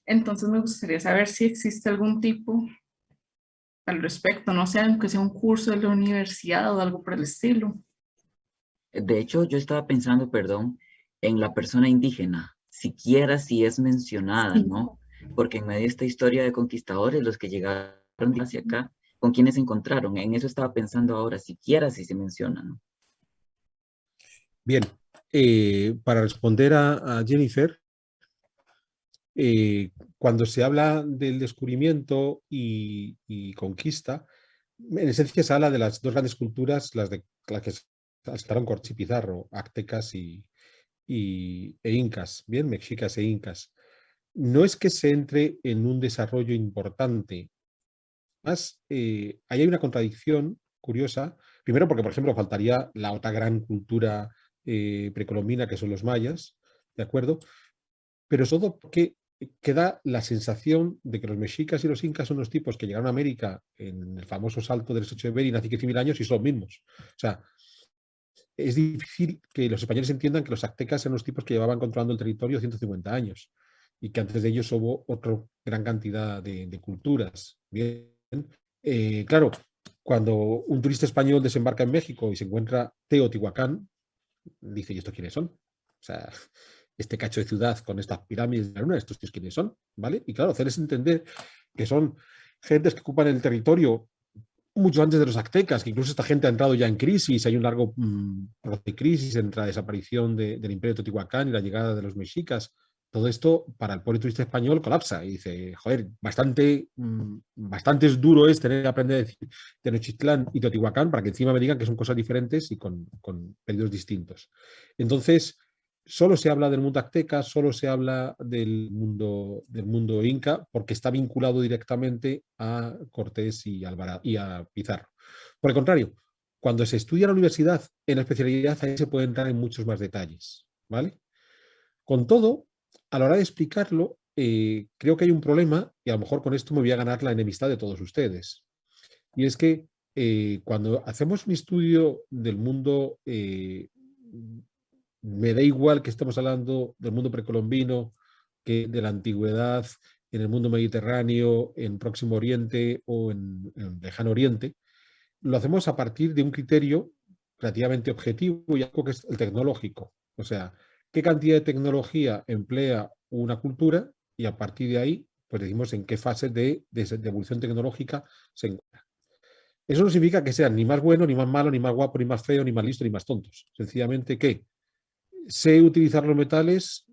Speaker 4: Entonces me gustaría saber si existe algún tipo al respecto, no sé, aunque sea un curso de la universidad o algo por el estilo.
Speaker 1: de hecho, yo estaba pensando, perdón, en la persona indígena, siquiera si es mencionada,
Speaker 4: Sí.
Speaker 1: ¿no? Porque en medio de esta historia de conquistadores, los que llegaron hacia acá, ¿con quiénes se encontraron? En eso estaba pensando ahora, siquiera si se menciona, ¿no?
Speaker 2: Bien, para responder a Jennifer, cuando se habla del descubrimiento y conquista, en esencia se habla de las dos grandes culturas, las que estaban Cortés y Pizarro, aztecas e incas, bien, mexicas e incas. No es que se entre en un desarrollo importante, más ahí hay una contradicción curiosa, primero porque, por ejemplo, faltaría la otra gran cultura precolombina que son los mayas, ¿de acuerdo? Pero todo porque queda la sensación de que los mexicas y los incas son los tipos que llegaron a América en el famoso salto del estrecho de Bering hace 15.000 años y son los mismos. O sea, es difícil que los españoles entiendan que los aztecas eran los tipos que llevaban controlando el territorio 150 años y que antes de ellos hubo otra gran cantidad de culturas. Bien, claro, cuando un turista español desembarca en México y se encuentra Teotihuacán, dice, ¿y estos quiénes son? O sea, este cacho de ciudad con estas pirámides de la luna, ¿estos tíos quiénes son? ¿Vale? Y claro, hacerles entender que son gentes que ocupan el territorio mucho antes de los aztecas, que incluso esta gente ha entrado ya en crisis, hay un largo proceso de crisis entre la desaparición del Imperio de Teotihuacán y la llegada de los mexicas. Todo esto para el pobre turista español colapsa y dice, joder, bastante es duro es tener que aprender a decir Tenochtitlán y Teotihuacán para que encima me digan que son cosas diferentes y con periodos distintos. Entonces, solo se habla del mundo azteca, solo se habla del mundo inca, porque está vinculado directamente a Cortés y a Pizarro. Por el contrario, cuando se estudia en la universidad, en la especialidad, ahí se puede entrar en muchos más detalles, ¿vale? Con todo, a la hora de explicarlo, creo que hay un problema, y a lo mejor con esto me voy a ganar la enemistad de todos ustedes. Y es que cuando hacemos un estudio del mundo, me da igual que estemos hablando del mundo precolombino, que de la antigüedad, en el mundo mediterráneo, en Próximo Oriente o en Lejano Oriente, lo hacemos a partir de un criterio relativamente objetivo y algo que es el tecnológico. O sea, qué cantidad de tecnología emplea una cultura y a partir de ahí, pues decimos en qué fase de evolución tecnológica se encuentra. Eso no significa que sean ni más bueno, ni más malo, ni más guapo, ni más feo, ni más listo, ni más tontos. Sencillamente que sé utilizar los metales,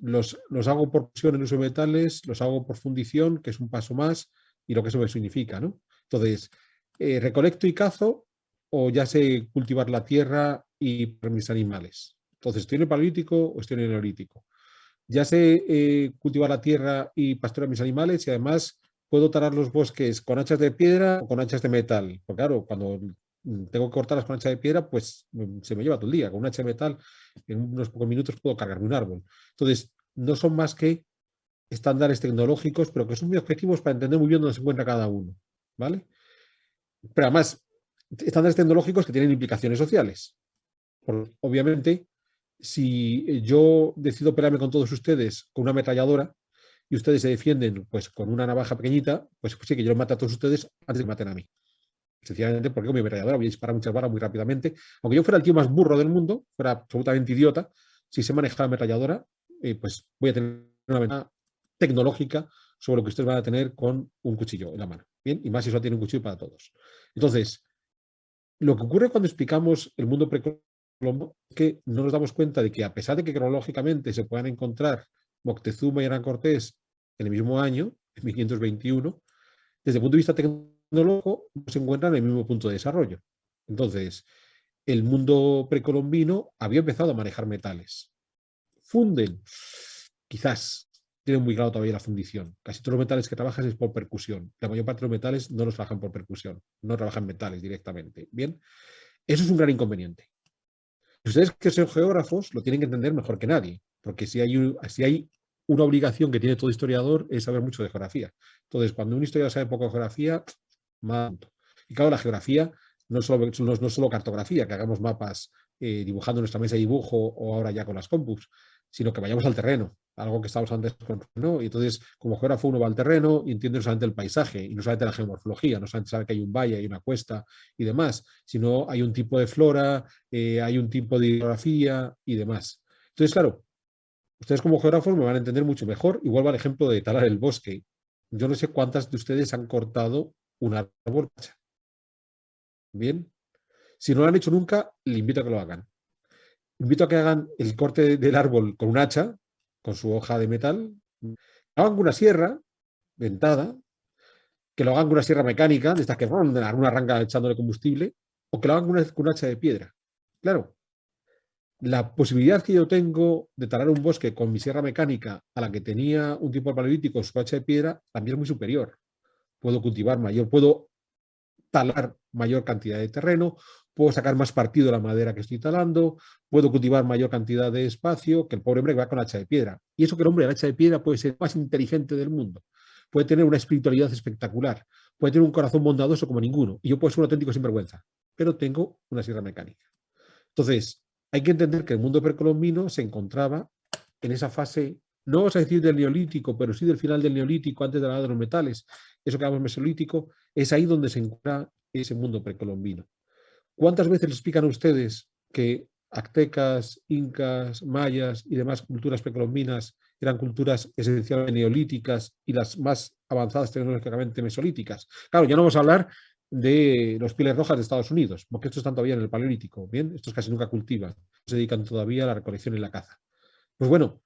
Speaker 2: los hago por fusión en uso de metales, los hago por fundición, que es un paso más, y lo que eso me significa, ¿no? Entonces, recolecto y cazo, o ya sé cultivar la tierra y por mis animales. Entonces, ¿estoy en el paleolítico o estoy en el neolítico? Ya sé cultivar la tierra y pastorear mis animales y además puedo talar los bosques con hachas de piedra o con hachas de metal. Porque claro, cuando tengo que cortarlas con hacha de piedra, pues se me lleva todo el día. Con un hacha de metal, en unos pocos minutos puedo cargarme un árbol. Entonces, no son más que estándares tecnológicos, pero que son muy objetivos para entender muy bien dónde se encuentra cada uno. ¿Vale? Pero además, estándares tecnológicos que tienen implicaciones sociales. Porque, obviamente, si yo decido pelearme con todos ustedes con una ametralladora y ustedes se defienden pues con una navaja pequeñita, pues sí que yo los mato a todos ustedes antes de que me maten a mí. Sencillamente porque con mi ametralladora voy a disparar muchas balas muy rápidamente. Aunque yo fuera el tío más burro del mundo, fuera absolutamente idiota, si sé manejar la ametralladora, pues voy a tener una ventaja tecnológica sobre lo que ustedes van a tener con un cuchillo en la mano. Bien, y más si solo tiene un cuchillo para todos. Entonces, lo que ocurre cuando explicamos el mundo precolombo es que no nos damos cuenta de que a pesar de que cronológicamente se puedan encontrar Moctezuma y Hernán Cortés en el mismo año, en 1521, desde el punto de vista tecnológico no se encuentran en el mismo punto de desarrollo. Entonces, el mundo precolombino había empezado a manejar metales. Funden, quizás, tienen muy claro todavía la fundición. Casi todos los metales que trabajan es por percusión. La mayor parte de los metales no los trabajan por percusión, no trabajan metales directamente. Bien, eso es un gran inconveniente. Ustedes que son geógrafos lo tienen que entender mejor que nadie, porque si hay una obligación que tiene todo historiador es saber mucho de geografía. Entonces, cuando un historiador sabe poco de geografía, más. Y claro, la geografía no es solo cartografía, que hagamos mapas dibujando nuestra mesa de dibujo o ahora ya con las compus, sino que vayamos al terreno, algo que estábamos antes con, ¿no? Y entonces, como geógrafo, uno va al terreno y entiende no solamente el paisaje y no solamente la geomorfología, no solamente sabe que hay un valle, hay una cuesta y demás, sino hay un tipo de flora, hay un tipo de hidrografía y demás. Entonces, claro, ustedes como geógrafos me van a entender mucho mejor. Igual va el ejemplo de talar el bosque. Yo no sé cuántas de ustedes han cortado un árbol. Bien, si no lo han hecho nunca, le invito a que lo hagan. Invito a que hagan el corte del árbol con un hacha, con su hoja de metal, hagan con una sierra dentada, que lo hagan con una sierra mecánica, de estas que una arranca echándole combustible, o que lo hagan con una hacha de piedra. Claro, la posibilidad que yo tengo de talar un bosque con mi sierra mecánica a la que tenía un tipo de paleolítico con su hacha de piedra también es muy superior. Puedo cultivar mayor, puedo talar mayor cantidad de terreno, puedo sacar más partido de la madera que estoy talando, puedo cultivar mayor cantidad de espacio que el pobre hombre que va con hacha de piedra. Y eso que el hombre de hacha de piedra puede ser el más inteligente del mundo, puede tener una espiritualidad espectacular, puede tener un corazón bondadoso como ninguno, y yo puedo ser un auténtico sinvergüenza, pero tengo una sierra mecánica. Entonces, hay que entender que el mundo precolombino se encontraba en esa fase, no vamos a decir del neolítico, pero sí del final del neolítico, antes de la edad de los metales, eso que llamamos mesolítico, es ahí donde se encuentra ese mundo precolombino. ¿Cuántas veces les explican a ustedes que aztecas, incas, mayas y demás culturas precolombinas eran culturas esencialmente neolíticas y las más avanzadas tecnológicamente mesolíticas? Claro, ya no vamos a hablar de los pieles rojas de Estados Unidos, porque estos están todavía en el paleolítico, ¿bien? Estos casi nunca cultivan, se dedican todavía a la recolección y la caza. Pues bueno,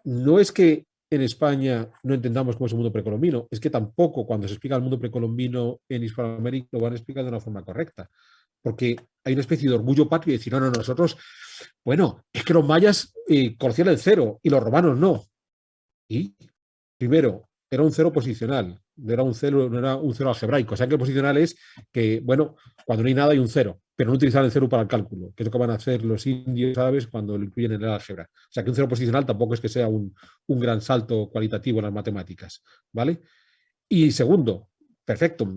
Speaker 2: no es que en España no entendamos cómo es el mundo precolombino, es que tampoco cuando se explica el mundo precolombino en Hispanoamérica lo van a explicar de una forma correcta, porque hay una especie de orgullo patrio de decir, no, nosotros, bueno, es que los mayas conocían el cero y los romanos no. Y, primero, era un cero posicional, no era un cero algebraico. O sea que el posicional es que, bueno, cuando no hay nada hay un cero, pero no utilizan el cero para el cálculo, que es lo que van a hacer los indios árabes cuando lo incluyen en el álgebra. O sea que un cero posicional tampoco es que sea un gran salto cualitativo en las matemáticas, ¿vale? Y segundo, perfecto,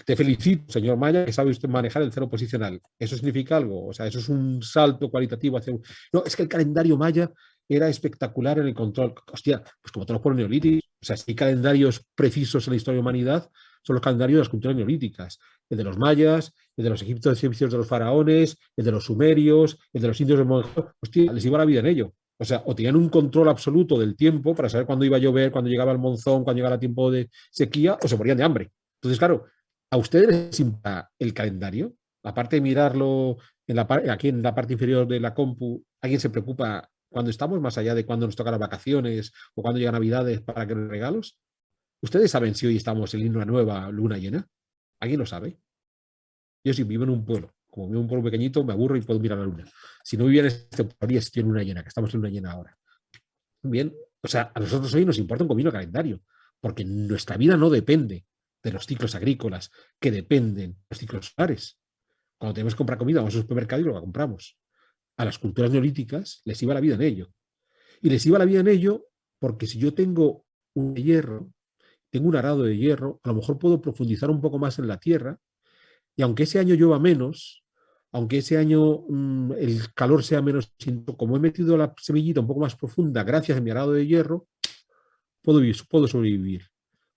Speaker 2: te felicito, señor Maya, que sabe usted manejar el cero posicional. ¿Eso significa algo? O sea, eso es un salto cualitativo hacia un... No, es que el calendario maya era espectacular en el control. Hostia, pues como todos los pueblos neolíticos, o sea, si hay calendarios precisos en la historia de la humanidad, son los calendarios de las culturas neolíticas. El de los mayas, el de los egipcios de los faraones, el de los sumerios, el de los indios del Mohenjo. Hostia, les iba la vida en ello. O sea, o tenían un control absoluto del tiempo para saber cuándo iba a llover, cuándo llegaba el monzón, cuándo llegaba el tiempo de sequía, o se morían de hambre. Entonces, claro, ¿a ustedes les importa el calendario? Aparte de mirarlo aquí en la parte inferior de la compu, ¿alguien se preocupa cuando estamos más allá de cuando nos tocan las vacaciones o cuando llegan Navidades para que nos regalos? ¿Ustedes saben si hoy estamos en una nueva luna llena? ¿Alguien lo sabe? Yo sí vivo en un pueblo. Como vivo en un pueblo pequeñito, me aburro y puedo mirar la luna. Si no viviera en este pueblo, estoy en luna llena, que estamos en luna llena ahora. Bien, o sea, a nosotros hoy nos importa un comino el calendario, porque nuestra vida no depende de los ciclos agrícolas, que dependen de los ciclos solares. Cuando tenemos que comprar comida, vamos al supermercado y lo compramos. A las culturas neolíticas les iba la vida en ello. Y les iba la vida en ello porque si yo tengo un hierro, tengo un arado de hierro, a lo mejor puedo profundizar un poco más en la tierra y aunque ese año llueva menos, aunque ese año el calor sea menos, como he metido la semillita un poco más profunda gracias a mi arado de hierro, puedo sobrevivir.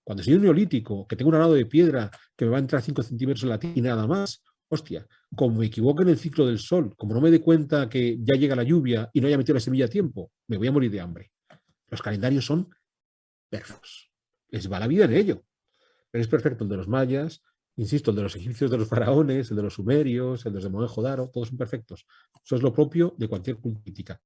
Speaker 2: Cuando soy un neolítico, que tengo un arado de piedra que me va a entrar 5 centímetros en la tierra y nada más, hostia, como me equivoco en el ciclo del sol, como no me dé cuenta que ya llega la lluvia y no haya metido la semilla a tiempo, me voy a morir de hambre. Los calendarios son perfectos. Les va la vida en ello. Pero es perfecto el de los mayas, insisto, el de los egipcios, de los faraones, el de los sumerios, el de los de Mohenjo-Daro, todos son perfectos. Eso es lo propio de cualquier política.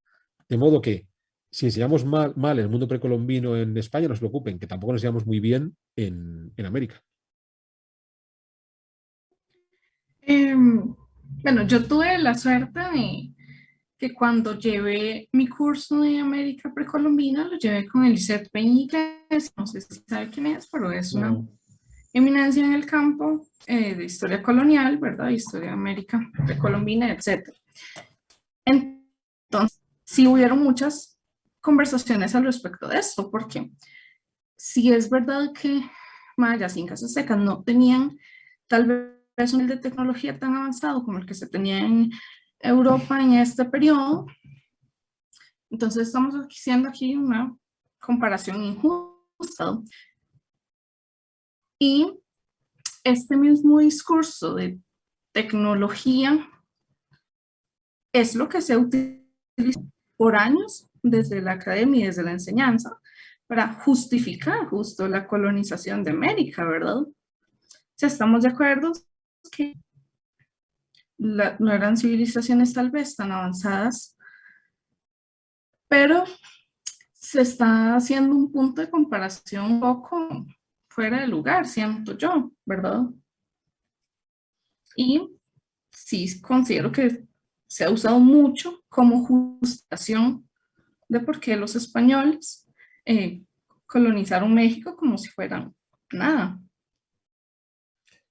Speaker 2: De modo que, si enseñamos mal el mundo precolombino en España, no se preocupen, que tampoco nos enseñamos muy bien en América.
Speaker 4: Bueno, yo tuve la suerte de que cuando llevé mi curso de América precolombina, lo llevé con Eliseth Peñíguez, no sé si sabe quién es, pero es una eminencia en el campo de historia colonial, ¿verdad? Historia de América precolombina, etc. Entonces, sí hubieron muchas conversaciones al respecto de esto, porque sí es verdad que mayas, incas, aztecas no tenían tal vez un nivel de tecnología tan avanzado como el que se tenía en Europa en este periodo. Entonces estamos haciendo aquí una comparación injusta. Y este mismo discurso de tecnología es lo que se utiliza por años desde la academia y desde la enseñanza para justificar justo la colonización de América, ¿verdad? O sea, estamos de acuerdo que no eran civilizaciones tal vez tan avanzadas, pero se está haciendo un punto de comparación un poco fuera de lugar, siento yo, ¿verdad? Y sí considero que se ha usado mucho como justificación de por qué los españoles colonizaron México como si fueran nada.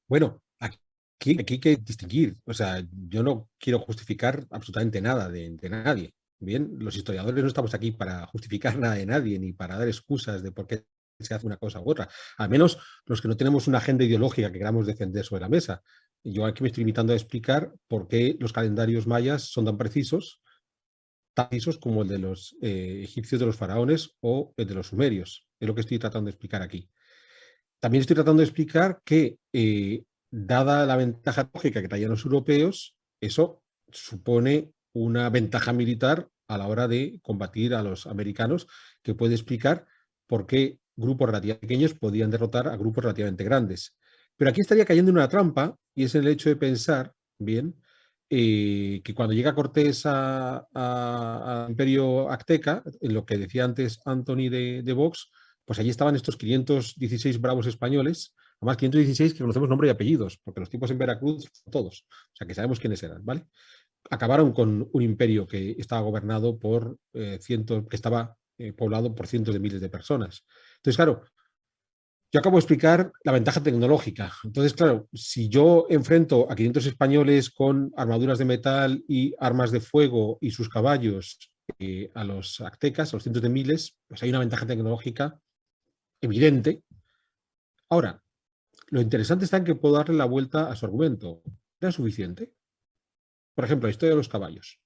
Speaker 2: Bueno, aquí hay que distinguir. O sea, yo no quiero justificar absolutamente nada de nadie. Bien, los historiadores no estamos aquí para justificar nada de nadie, ni para dar excusas de por qué se hace una cosa u otra. Al menos los que no tenemos una agenda ideológica que queramos defender sobre la mesa. Yo aquí me estoy limitando a explicar por qué los calendarios mayas son tan precisos como el de los egipcios, de los faraones o el de los sumerios. Es lo que estoy tratando de explicar aquí. También estoy tratando de explicar que, dada la ventaja lógica que traían los europeos, eso supone una ventaja militar a la hora de combatir a los americanos, que puede explicar por qué grupos relativamente pequeños podían derrotar a grupos relativamente grandes. Pero aquí estaría cayendo en una trampa, y es el hecho de pensar, bien, que cuando llega Cortés al Imperio Azteca, en lo que decía antes Anthony de Vox, pues allí estaban estos 516 bravos españoles, además 516 que conocemos nombre y apellidos, porque los tipos en Veracruz, todos, o sea que sabemos quiénes eran, ¿vale? Acabaron con un imperio que estaba gobernado por que estaba poblado por cientos de miles de personas. Entonces, claro, yo acabo de explicar la ventaja tecnológica. Entonces, claro, si yo enfrento a 500 españoles con armaduras de metal y armas de fuego y sus caballos a los aztecas, a los cientos de miles, pues hay una ventaja tecnológica evidente. Ahora, lo interesante está en que puedo darle la vuelta a su argumento. ¿Era suficiente? Por ejemplo, la historia de los caballos.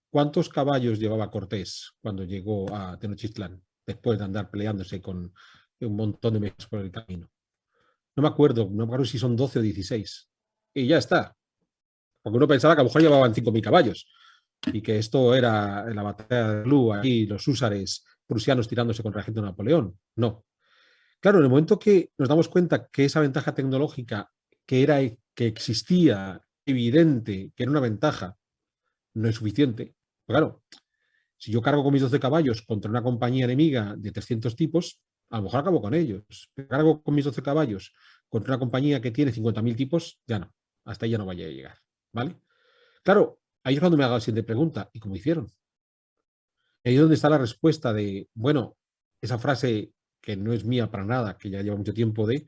Speaker 2: ¿Cuántos caballos llevaba Cortés cuando llegó a Tenochtitlán, después de andar peleándose con un montón de meses por el camino? No me acuerdo si son 12 o 16. Y ya está. Porque uno pensaba que a lo mejor llevaban 5.000 caballos y que esto era la batalla de Waterloo, aquí los húsares prusianos tirándose contra el ejército de Napoleón. No. Claro, en el momento que nos damos cuenta que esa ventaja tecnológica que existía, evidente, que era una ventaja, no es suficiente. Pero claro, si yo cargo con mis 12 caballos contra una compañía enemiga de 300 tipos, a lo mejor acabo con ellos. Pero cargo con mis 12 caballos contra una compañía que tiene 50.000 tipos, ya no. Hasta ahí ya no vaya a llegar. ¿Vale? Claro, ahí es cuando me hago la siguiente pregunta. ¿Y cómo hicieron? Ahí es donde está la respuesta de, bueno, esa frase que no es mía para nada, que ya lleva mucho tiempo de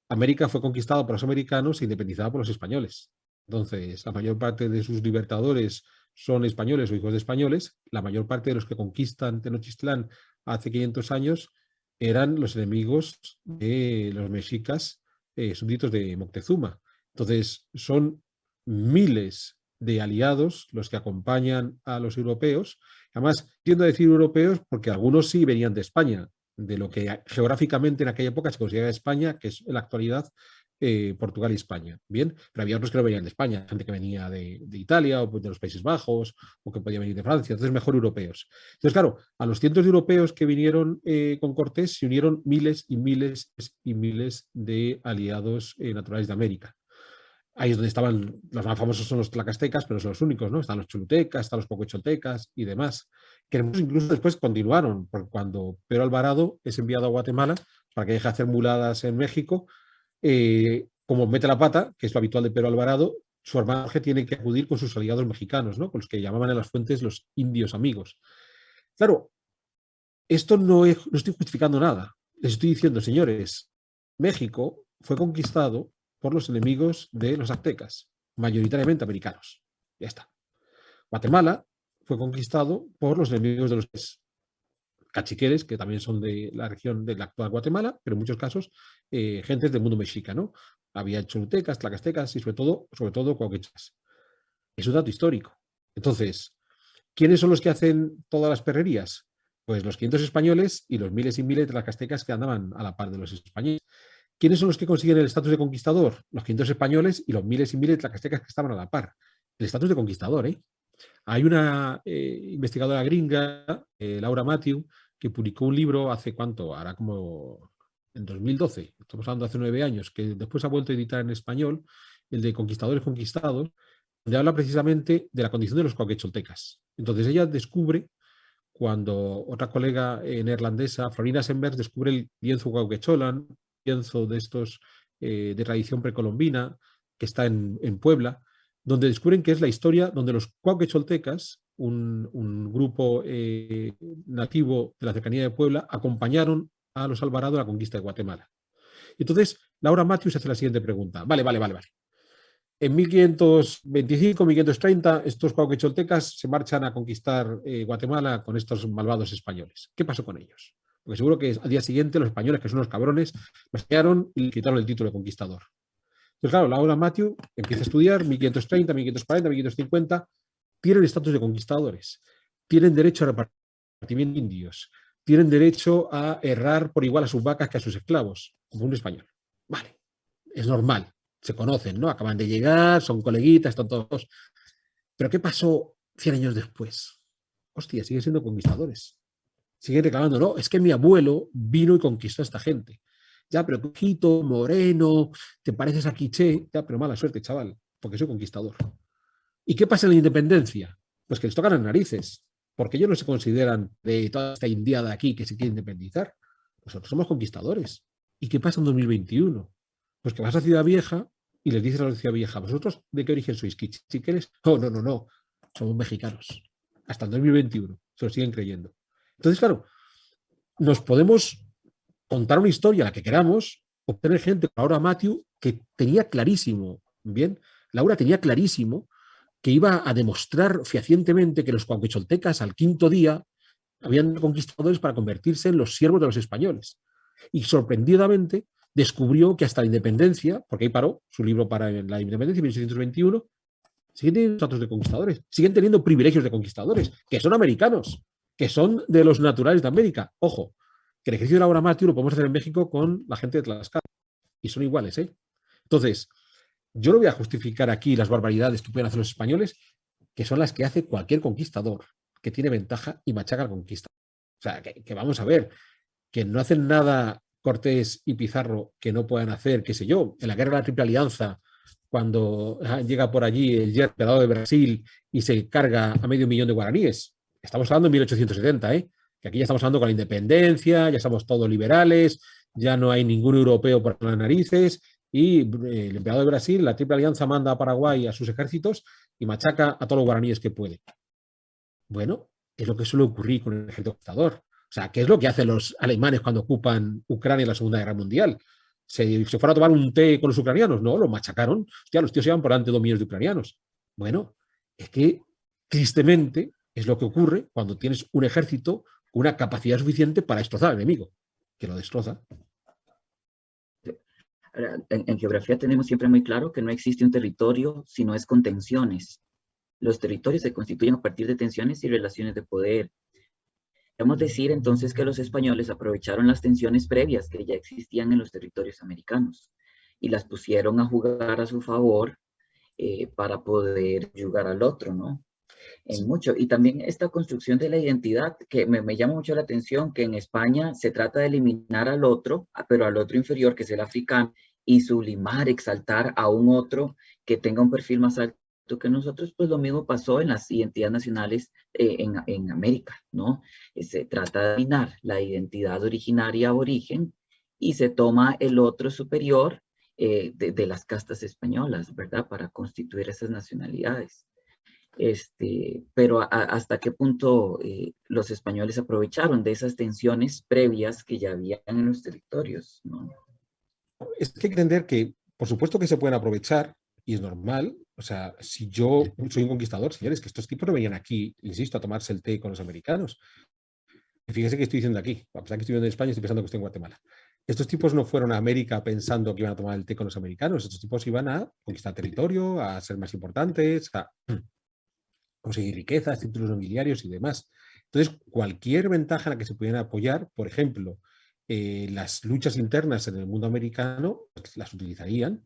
Speaker 2: América fue conquistada por los americanos e independizada por los españoles. Entonces, la mayor parte de sus libertadores son españoles o hijos de españoles. La mayor parte de los que conquistan Tenochtitlán hace 500 años eran los enemigos de los mexicas súbditos de Moctezuma. Entonces, son miles de aliados los que acompañan a los europeos. Además, tiendo a decir europeos porque algunos sí venían de España, de lo que geográficamente en aquella época se consideraba España, que es en la actualidad Portugal y España. Bien, pero había otros que no venían de España, gente que venía de Italia o de los Países Bajos o que podía venir de Francia, entonces mejor europeos. Entonces, claro, a los cientos de europeos que vinieron con Cortés se unieron miles y miles y miles de aliados naturales de América. Ahí es donde estaban, los más famosos son los tlacastecas, pero no son los únicos, ¿no? Están los cholutecas, están los poquecholtecas y demás, que incluso después continuaron, porque cuando Pedro Alvarado es enviado a Guatemala para que deje de hacer muladas en México, como mete la pata, que es lo habitual de Pedro Alvarado, su hermano Jorge tiene que acudir con sus aliados mexicanos, ¿no? Con los que llamaban en las fuentes los indios amigos. Claro, esto no estoy justificando nada. Les estoy diciendo, señores, México fue conquistado por los enemigos de los aztecas, mayoritariamente americanos. Ya está. Guatemala fue conquistado por los enemigos de los cachiqueres, que también son de la región de la actual Guatemala, pero en muchos casos gentes del mundo mexica, ¿no? Había cholutecas, tlacastecas y sobre todo cuauhquechas. Es un dato histórico. Entonces, ¿quiénes son los que hacen todas las perrerías? Pues los 500 españoles y los miles y miles de tlacastecas que andaban a la par de los españoles. ¿Quiénes son los que consiguen el estatus de conquistador? Los 500 españoles y los miles y miles de tlacastecas que estaban a la par. El estatus de conquistador, ¿eh? Hay una investigadora gringa, Laura Matthew, que publicó un libro hace cuánto, ahora como en 2012, estamos hablando de hace 9 años, que después ha vuelto a editar en español, el de Conquistadores Conquistados, donde habla precisamente de la condición de los cuauhquecholtecas. Entonces ella descubre, cuando otra colega neerlandesa, Florina Semberg, descubre el lienzo cuauhquecholan, lienzo de estos de tradición precolombina, que está en Puebla, donde descubren que es la historia donde los cuauhquecholtecas, un grupo nativo de la cercanía de Puebla, acompañaron a los Alvarado a la conquista de Guatemala. Entonces, Laura Matthews hace la siguiente pregunta. Vale. En 1525, 1530, estos cuauhquecholtecas se marchan a conquistar Guatemala con estos malvados españoles. ¿Qué pasó con ellos? Porque seguro que al día siguiente los españoles, que son unos cabrones, los quedaron y le quitaron el título de conquistador. Entonces, claro, Laura Matthew empieza a estudiar 1530, 1540, 1550, tienen estatus de conquistadores, tienen derecho a repartimiento de indios, tienen derecho a errar por igual a sus vacas que a sus esclavos, como un español. Vale, es normal, se conocen, ¿no? Acaban de llegar, son coleguitas, están todos. Pero ¿qué pasó 100 años después? Hostia, siguen siendo conquistadores. Siguen reclamando, no, es que mi abuelo vino y conquistó a esta gente. Ya, pero ojito, moreno, te pareces a Quiché, ya, pero mala suerte, chaval, porque soy conquistador. ¿Y qué pasa en la independencia? Pues que les tocan las narices, porque ellos no se consideran de toda esta indiada aquí que se quiere independizar. Nosotros somos conquistadores. ¿Y qué pasa en 2021? Pues que vas a Ciudad Vieja y les dices a la Ciudad Vieja, ¿vosotros de qué origen sois? ¿Chiqueres? Oh, no, somos mexicanos. Hasta el 2021, se lo siguen creyendo. Entonces, claro, nos podemos contar una historia, la que queramos, obtener gente como Laura Matthew, que tenía clarísimo, bien, Laura tenía clarísimo que iba a demostrar fehacientemente que los cuauhquecholtecas al quinto día habían conquistadores para convertirse en los siervos de los españoles. Y sorprendidamente descubrió que hasta la independencia, porque ahí paró su libro para la independencia en 1621, siguen teniendo estatus de conquistadores, siguen teniendo privilegios de conquistadores, que son americanos, que son de los naturales de América. Ojo, que el ejercicio de Laura Matthew lo podemos hacer en México con la gente de Tlaxcala. Y son iguales, ¿eh? Entonces, yo no voy a justificar aquí las barbaridades que pueden hacer los españoles, que son las que hace cualquier conquistador, que tiene ventaja y machaca la conquista. O sea, que vamos a ver, que no hacen nada Cortés y Pizarro que no puedan hacer, qué sé yo, en la guerra de la Triple Alianza, cuando llega por allí el Gerardo de Brasil y se carga a 500.000 de guaraníes. Estamos hablando de 1870, ¿eh? Que aquí ya estamos hablando con la independencia, ya somos todos liberales, ya no hay ningún europeo por las narices, y el emperador de Brasil, la Triple Alianza, manda a Paraguay a sus ejércitos y machaca a todos los guaraníes que puede. Bueno, es lo que suele ocurrir con el ejército conquistador. O sea, ¿qué es lo que hacen los alemanes cuando ocupan Ucrania en la Segunda Guerra Mundial? ¿Se fueron a tomar un té con los ucranianos? No, los machacaron. Hostia, los tíos iban por delante de 2 millones de ucranianos. Bueno, es que tristemente es lo que ocurre cuando tienes un ejército con una capacidad suficiente para destrozar al enemigo, que lo destroza.
Speaker 1: En geografía tenemos siempre muy claro que no existe un territorio si no es con tensiones. Los territorios se constituyen a partir de tensiones y relaciones de poder. Podemos decir entonces que los españoles aprovecharon las tensiones previas que ya existían en los territorios americanos y las pusieron a jugar a su favor para poder jugar al otro, ¿no? En mucho. Y también esta construcción de la identidad, que me llama mucho la atención, que en España se trata de eliminar al otro, pero al otro inferior, que es el africano, y sublimar, exaltar a un otro que tenga un perfil más alto que nosotros. Pues lo mismo pasó en las identidades nacionales en América, ¿no? Se trata de eliminar la identidad originaria aborigen y se toma el otro superior de las castas españolas, ¿verdad? Para constituir esas nacionalidades. Pero hasta qué punto los españoles aprovecharon de esas tensiones previas que ya habían en los territorios, ¿no?
Speaker 2: Es que hay que entender que, por supuesto que se pueden aprovechar, y es normal. O sea, si yo soy un conquistador, señores, que estos tipos no venían aquí, insisto, a tomarse el té con los americanos. Y fíjense que estoy diciendo aquí, a pesar que estoy viviendo en España, estoy pensando que estoy en Guatemala. Estos tipos no fueron a América pensando que iban a tomar el té con los americanos. Estos tipos iban a conquistar territorio, a ser más importantes, a conseguir riquezas, títulos nobiliarios y demás. Entonces, cualquier ventaja en la que se pudieran apoyar, por ejemplo, las luchas internas en el mundo americano, pues, las utilizarían.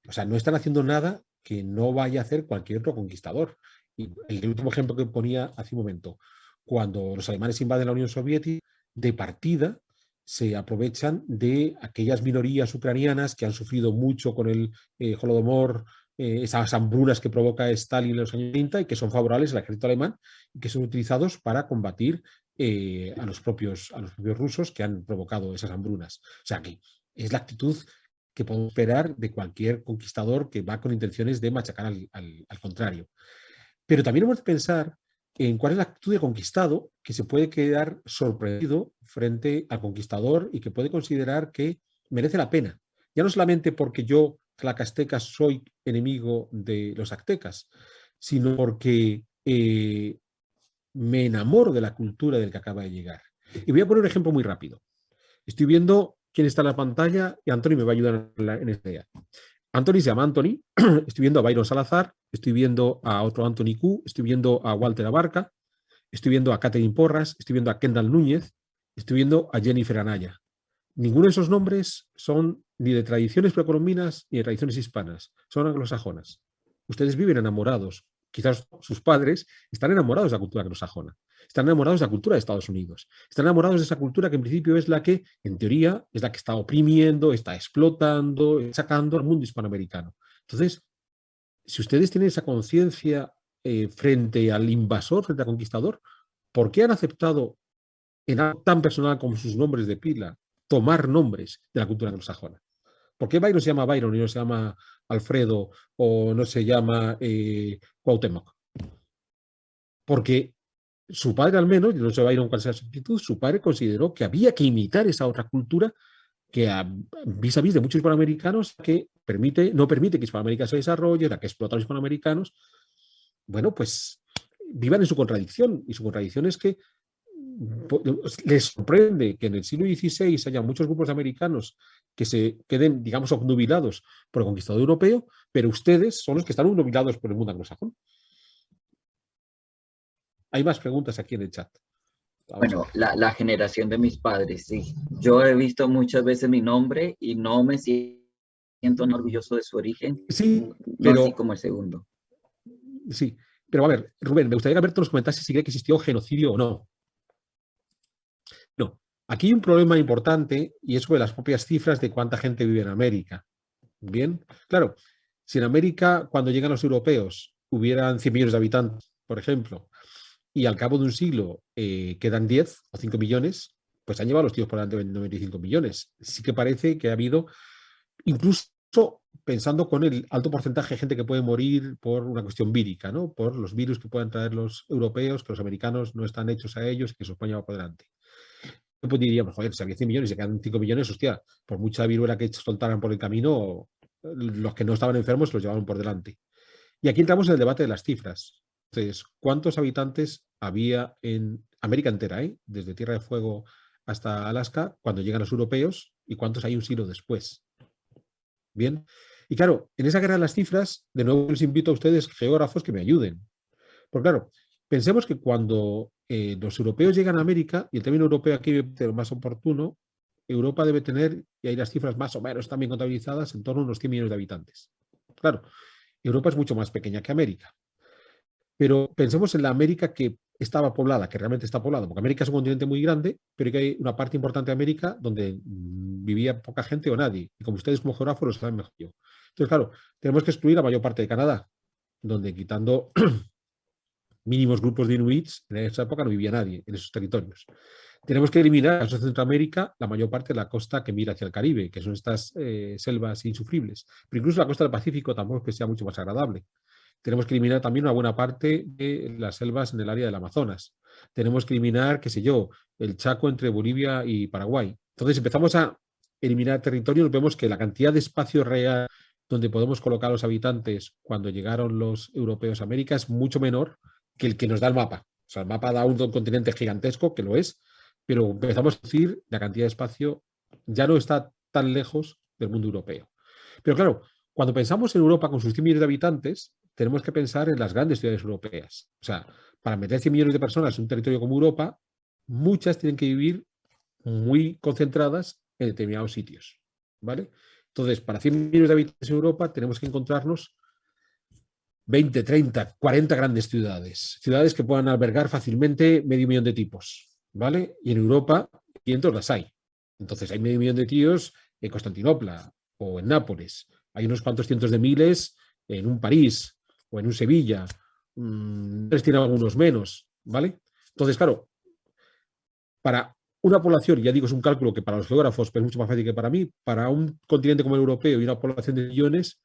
Speaker 2: O sea, no están haciendo nada que no vaya a hacer cualquier otro conquistador. Y el último ejemplo que ponía hace un momento, cuando los alemanes invaden la Unión Soviética, de partida se aprovechan de aquellas minorías ucranianas que han sufrido mucho con el Holodomor, esas hambrunas que provoca Stalin en los años 30 y que son favorables al ejército alemán y que son utilizados para combatir a los propios rusos que han provocado esas hambrunas. O sea que es la actitud que podemos esperar de cualquier conquistador que va con intenciones de machacar al contrario. Pero también hemos de pensar en cuál es la actitud de conquistado que se puede quedar sorprendido frente al conquistador y que puede considerar que merece la pena. Ya no solamente porque yo, tlacasteca, soy enemigo de los aztecas, sino porque me enamoro de la cultura del que acaba de llegar. Y voy a poner un ejemplo muy rápido. Estoy viendo quién está en la pantalla y Anthony me va a ayudar en esta idea. Anthony se llama Anthony, estoy viendo a Byron Salazar, estoy viendo a otro Anthony Q, estoy viendo a Walter Abarca, estoy viendo a Catherine Porras, estoy viendo a Kendall Núñez, estoy viendo a Jennifer Anaya. Ninguno de esos nombres son ni de tradiciones precolombinas ni de tradiciones hispanas, son anglosajonas. Ustedes viven enamorados, quizás sus padres están enamorados de la cultura anglosajona, están enamorados de la cultura de Estados Unidos, están enamorados de esa cultura que en principio es la que, en teoría, es la que está oprimiendo, está explotando, sacando al mundo hispanoamericano. Entonces, si ustedes tienen esa conciencia frente al invasor, frente al conquistador, ¿por qué han aceptado en algo tan personal como sus nombres de pila tomar nombres de la cultura anglosajona? ¿Por qué Byron se llama Byron y no se llama Alfredo o no se llama Cuauhtémoc? Porque su padre, al menos, yo no sé Byron cuál sea su actitud, su padre consideró que había que imitar esa otra cultura que vis a vis de muchos hispanoamericanos que no permite que Hispanoamérica se desarrolle, la que explota a los hispanoamericanos. Bueno, pues vivan en su contradicción, y su contradicción es que les sorprende que en el siglo XVI haya muchos grupos de americanos que se queden, digamos, obnubilados por el conquistador europeo, pero ustedes son los que están obnubilados por el mundo anglosajón. Hay más preguntas aquí en el chat.
Speaker 1: Bueno, la generación de mis padres, sí. Yo he visto muchas veces mi nombre y no me siento orgulloso de su origen,
Speaker 2: sí,
Speaker 1: pero, no así como el segundo.
Speaker 2: Sí, pero a ver, Rubén, me gustaría que Alberto nos comentase si cree que existió genocidio o no. No, aquí hay un problema importante y es sobre las propias cifras de cuánta gente vive en América. Bien, claro, si en América cuando llegan los europeos hubieran 100 millones de habitantes, por ejemplo, y al cabo de un siglo quedan 10 o 5 millones, pues han llevado los tíos por delante de 95 millones. Sí que parece que ha habido, incluso pensando con el alto porcentaje de gente que puede morir por una cuestión vírica, ¿no? Por los virus que puedan traer los europeos, que los americanos no están hechos a ellos y que eso España va por delante. Pues diríamos, joder, si había 100 millones y quedan 5 millones, hostia, por mucha viruela que soltaran por el camino, los que no estaban enfermos los llevaban por delante. Y aquí entramos en el debate de las cifras. Entonces, ¿cuántos habitantes había en América entera, desde Tierra de Fuego hasta Alaska, cuando llegan los europeos, y cuántos hay un siglo después? Bien. Y claro, en esa guerra de las cifras, de nuevo les invito a ustedes, geógrafos, que me ayuden. Porque claro, pensemos que cuando los europeos llegan a América, y el término europeo aquí es lo más oportuno, Europa debe tener, y hay las cifras más o menos también contabilizadas, en torno a unos 100 millones de habitantes. Claro, Europa es mucho más pequeña que América. Pero pensemos en la América que estaba poblada, que realmente está poblada, porque América es un continente muy grande, pero que hay una parte importante de América donde vivía poca gente o nadie. Y como ustedes como geógrafos lo saben mejor que yo. Entonces, claro, tenemos que excluir la mayor parte de Canadá, donde quitando mínimos grupos de inuits, en esa época no vivía nadie en esos territorios. Tenemos que eliminar, en Centroamérica, la mayor parte de la costa que mira hacia el Caribe, que son estas selvas insufribles. Pero incluso la costa del Pacífico tampoco es que sea mucho más agradable. Tenemos que eliminar también una buena parte de las selvas en el área del Amazonas. Tenemos que eliminar, qué sé yo, el Chaco entre Bolivia y Paraguay. Entonces empezamos a eliminar territorios, vemos que la cantidad de espacio real donde podemos colocar a los habitantes cuando llegaron los europeos a América es mucho menor que el que nos da el mapa. O sea, el mapa da un continente gigantesco, que lo es, pero empezamos a decir la cantidad de espacio ya no está tan lejos del mundo europeo. Pero claro, cuando pensamos en Europa con sus 100 millones de habitantes, tenemos que pensar en las grandes ciudades europeas. O sea, para meter 100 millones de personas en un territorio como Europa, muchas tienen que vivir muy concentradas en determinados sitios, ¿vale? Entonces, para 100 millones de habitantes en Europa tenemos que encontrarnos 20, 30, 40 grandes ciudades. Ciudades que puedan albergar fácilmente medio millón de tipos, ¿vale? Y en Europa, 500 las hay. Entonces, hay medio millón de tíos en Constantinopla o en Nápoles. Hay unos cuantos cientos de miles en un París o en un Sevilla. Tiene algunos menos, ¿vale? Entonces, claro, para una población, ya digo, es un cálculo que para los geógrafos es mucho más fácil que para mí, para un continente como el europeo y una población de millones,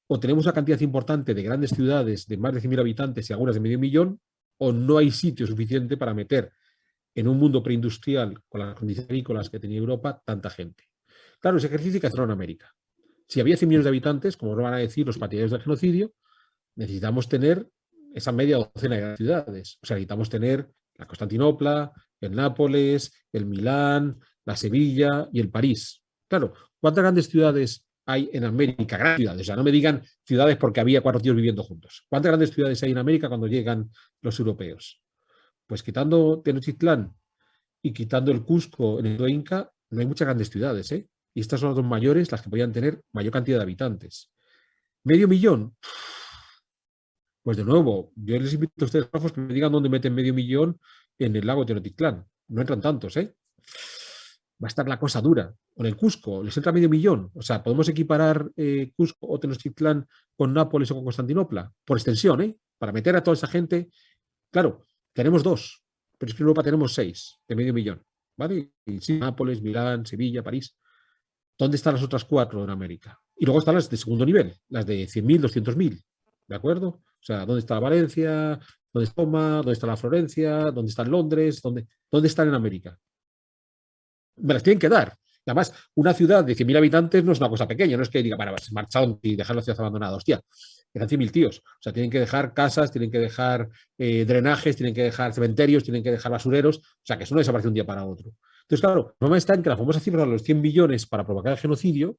Speaker 2: o tenemos una cantidad importante de grandes ciudades de más de 100.000 habitantes y algunas de medio millón, o no hay sitio suficiente para meter en un mundo preindustrial con las condiciones agrícolas que tenía Europa tanta gente. Claro, ese ejercicio hay que hacerlo en América. Si había 100 millones de habitantes, como lo van a decir los partidarios del genocidio, necesitamos tener esa media docena de ciudades. O sea, necesitamos tener la Constantinopla, el Nápoles, el Milán, la Sevilla y el París. Claro, ¿cuántas grandes ciudades hay en América? Grandes ciudades, o sea, no me digan ciudades porque había 4 tíos viviendo juntos. ¿Cuántas grandes ciudades hay en América cuando llegan los europeos? Pues quitando Tenochtitlán y quitando el Cusco en el Inca, no hay muchas grandes ciudades, ¿eh? Y estas son las dos mayores, las que podían tener mayor cantidad de habitantes. ¿Medio millón? Pues de nuevo, yo les invito a ustedes que me digan dónde meten medio millón en el lago de Tenochtitlán. No entran tantos, ¿eh? Va a estar la cosa dura. O en el Cusco, les entra medio millón. O sea, podemos equiparar Cusco o Tenochtitlán con Nápoles o con Constantinopla, por extensión, ¿eh? Para meter a toda esa gente. Claro, tenemos 2, pero es que en Europa tenemos 6 de medio millón, ¿vale? Y sí, Nápoles, Milán, Sevilla, París. ¿Dónde están las otras 4 en América? Y luego están las de segundo nivel, las de 100.000, 200.000, ¿de acuerdo? O sea, ¿dónde está Valencia? ¿Dónde está Roma? ¿Dónde está la Florencia? ¿Dónde está Londres? ¿Dónde están en América? Me las tienen que dar. Además, una ciudad de 100.000 habitantes no es una cosa pequeña, no es que diga, para marchar y dejar la ciudad abandonada. Hostia, eran 100.000 tíos. O sea, tienen que dejar casas, tienen que dejar drenajes, tienen que dejar cementerios, tienen que dejar basureros. O sea, que eso no desaparece un día para otro. Entonces, claro, el problema está en que la famosa cifra de los 100 billones para provocar el genocidio,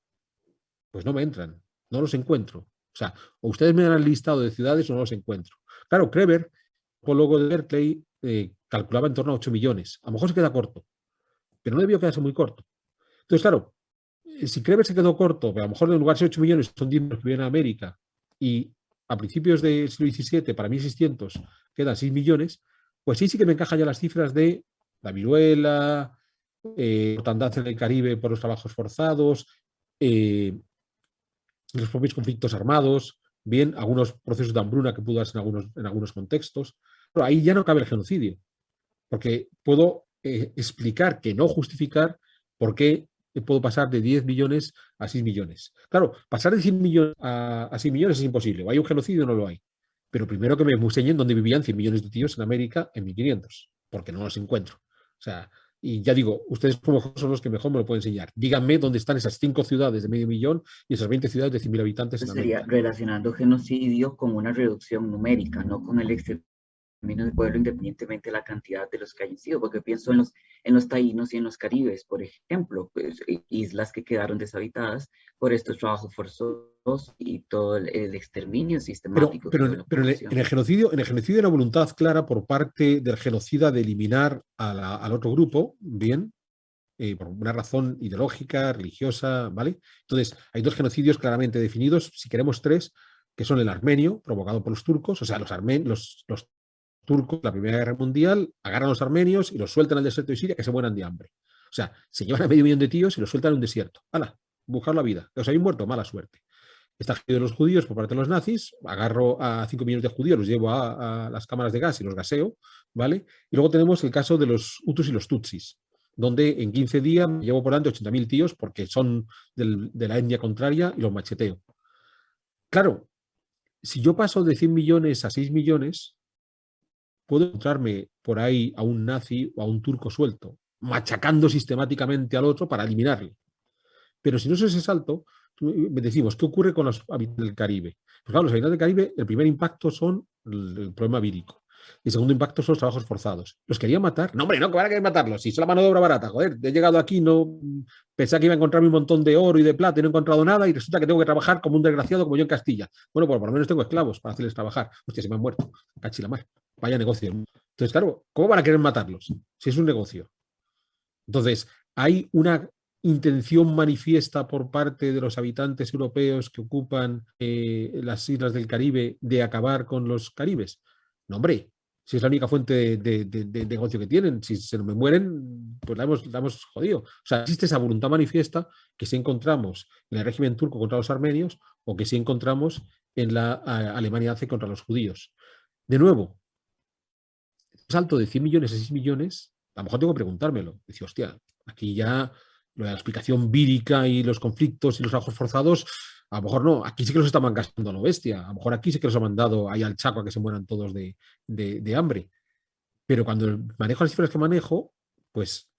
Speaker 2: pues no me entran, no los encuentro. O sea, o ustedes me dan el listado de ciudades o no los encuentro. Claro, Kreber, ecólogo de Berkeley, calculaba en torno a 8 millones. A lo mejor se queda corto, pero no debió quedarse muy corto. Entonces, claro, si Kreber se quedó corto, pero a lo mejor en lugar de 8 millones son 10 los que viven a América y a principios del siglo XVII, para 1600, quedan 6 millones, pues sí que me encajan ya las cifras de la viruela, mortandad en el Caribe por los trabajos forzados, los propios conflictos armados, bien, algunos procesos de hambruna que pudo darse en algunos contextos. Pero ahí ya no cabe el genocidio, porque puedo explicar, que no justificar, por qué puedo pasar de 10 millones a 6 millones. Claro, pasar de 100 millones a 6 millones es imposible. ¿O hay un genocidio o no lo hay? Pero primero que me enseñen dónde vivían 100 millones de tíos en América en 1500, porque no los encuentro. O sea, y ya digo, ustedes como son los que mejor me lo pueden enseñar. Díganme dónde están esas 5 ciudades de medio millón y esas 20 ciudades de 100.000 habitantes en América.
Speaker 1: Sería relacionando genocidio con una reducción numérica, no con el exterminio del pueblo, independientemente de la cantidad de los que hayan sido, porque pienso en los taínos y en los caribes, por ejemplo, pues, islas que quedaron deshabitadas por estos trabajos forzosos y todo el exterminio sistemático.
Speaker 2: Pero en el genocidio hay una voluntad clara por parte del genocida de eliminar al otro grupo, bien, por una razón ideológica, religiosa, ¿vale? Entonces, hay dos genocidios claramente definidos, si queremos tres, que son el armenio, provocado por los turcos, o sea, los turcos, la Primera Guerra Mundial, agarran a los armenios y los sueltan al desierto de Siria, que se mueran de hambre. O sea, se llevan a 500.000 de tíos y los sueltan en un desierto. ¡Hala! Buscar la vida. ¿Os habéis muerto? Mala suerte. Está de los judíos por parte de los nazis, agarro a 5 millones de judíos, los llevo a las cámaras de gas y los gaseo, ¿vale? Y luego tenemos el caso de los hutus y los tutsis, donde en 15 días me llevo por delante 80.000 tíos porque son de la etnia contraria y los macheteo. Claro, si yo paso de 100 millones a 6 millones, puedo encontrarme por ahí a un nazi o a un turco suelto, machacando sistemáticamente al otro para eliminarle. Pero si no es ese salto, decimos, ¿qué ocurre con los habitantes del Caribe? Pues claro, los habitantes del Caribe, el primer impacto son el problema vírico. El segundo impacto son los trabajos forzados. ¿Los quería matar? No, hombre, no, que van a querer matarlos. Si son la mano de obra barata, joder, he llegado aquí, no pensaba que iba a encontrarme un montón de oro y de plata y no he encontrado nada y resulta que tengo que trabajar como un desgraciado como yo en Castilla. Bueno, pues por lo menos tengo esclavos para hacerles trabajar. Hostia, se me han muerto. Cachilamar. Vaya negocio. Entonces, claro, ¿cómo van a querer matarlos? Si es un negocio. Entonces, hay una intención manifiesta por parte de los habitantes europeos que ocupan las islas del Caribe de acabar con los caribes. No, hombre, si es la única fuente de negocio que tienen, si se me mueren, pues la hemos jodido. O sea, existe esa voluntad manifiesta que sí encontramos en el régimen turco contra los armenios o que sí encontramos en la Alemania nazi contra los judíos. De nuevo, un salto de 100 millones a 6 millones, a lo mejor tengo que preguntármelo. Dice, hostia, aquí ya lo de la explicación vírica y los conflictos y los trabajos forzados, a lo mejor no, aquí sí que los estaban gastando a lo bestia, a lo mejor aquí sí que los ha mandado ahí al Chaco a que se mueran todos de hambre. Pero cuando manejo las cifras que manejo, pues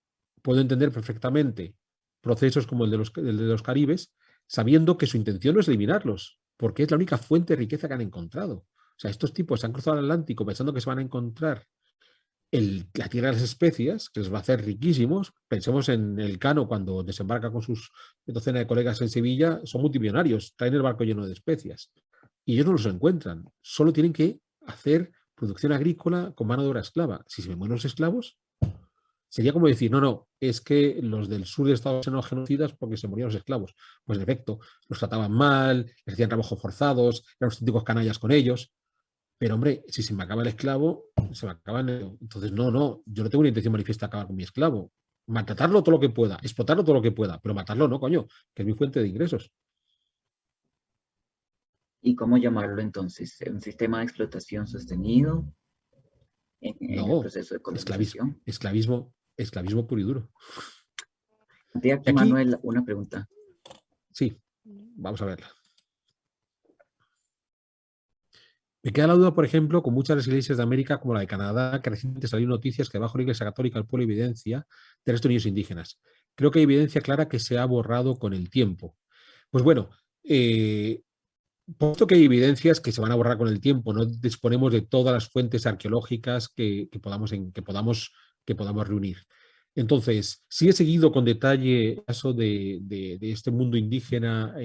Speaker 2: puedo entender perfectamente procesos como el de los caribes, sabiendo que su intención no es eliminarlos, porque es la única fuente de riqueza que han encontrado. O sea, estos tipos se han cruzado el Atlántico pensando que se van a encontrar la tierra de las especias, que les va a hacer riquísimos. Pensemos en el Cano cuando desembarca con sus docena de colegas en Sevilla, son multimillonarios, traen el barco lleno de especias. Y ellos no los encuentran, solo tienen que hacer producción agrícola con mano de obra esclava. Si se me mueren los esclavos, sería como decir, no, es que los del sur de Estados Unidos eran genocidas porque se morían los esclavos. Pues en efecto, los trataban mal, les hacían trabajos forzados, eran auténticos canallas con ellos. Pero hombre, si se me acaba el esclavo, se me acaban. Entonces, no, yo no tengo una intención manifiesta de acabar con mi esclavo. Maltratarlo todo lo que pueda, explotarlo todo lo que pueda, pero matarlo no, coño, que es mi fuente de ingresos.
Speaker 1: ¿Y cómo llamarlo entonces? ¿Un sistema de explotación sostenido en el proceso de colonización?
Speaker 2: Esclavismo puro y duro.
Speaker 1: Aquí, Manuel, una pregunta.
Speaker 2: Sí, vamos a verla. Me queda la duda, por ejemplo, con muchas de las iglesias de América, como la de Canadá, que recientemente salieron noticias que bajo la Iglesia Católica el pueblo evidencia de estos niños indígenas. Creo que hay evidencia clara que se ha borrado con el tiempo. Pues bueno, puesto que hay evidencias que se van a borrar con el tiempo, no disponemos de todas las fuentes arqueológicas que podamos reunir. Entonces, sí he seguido con detalle el caso de este mundo indígena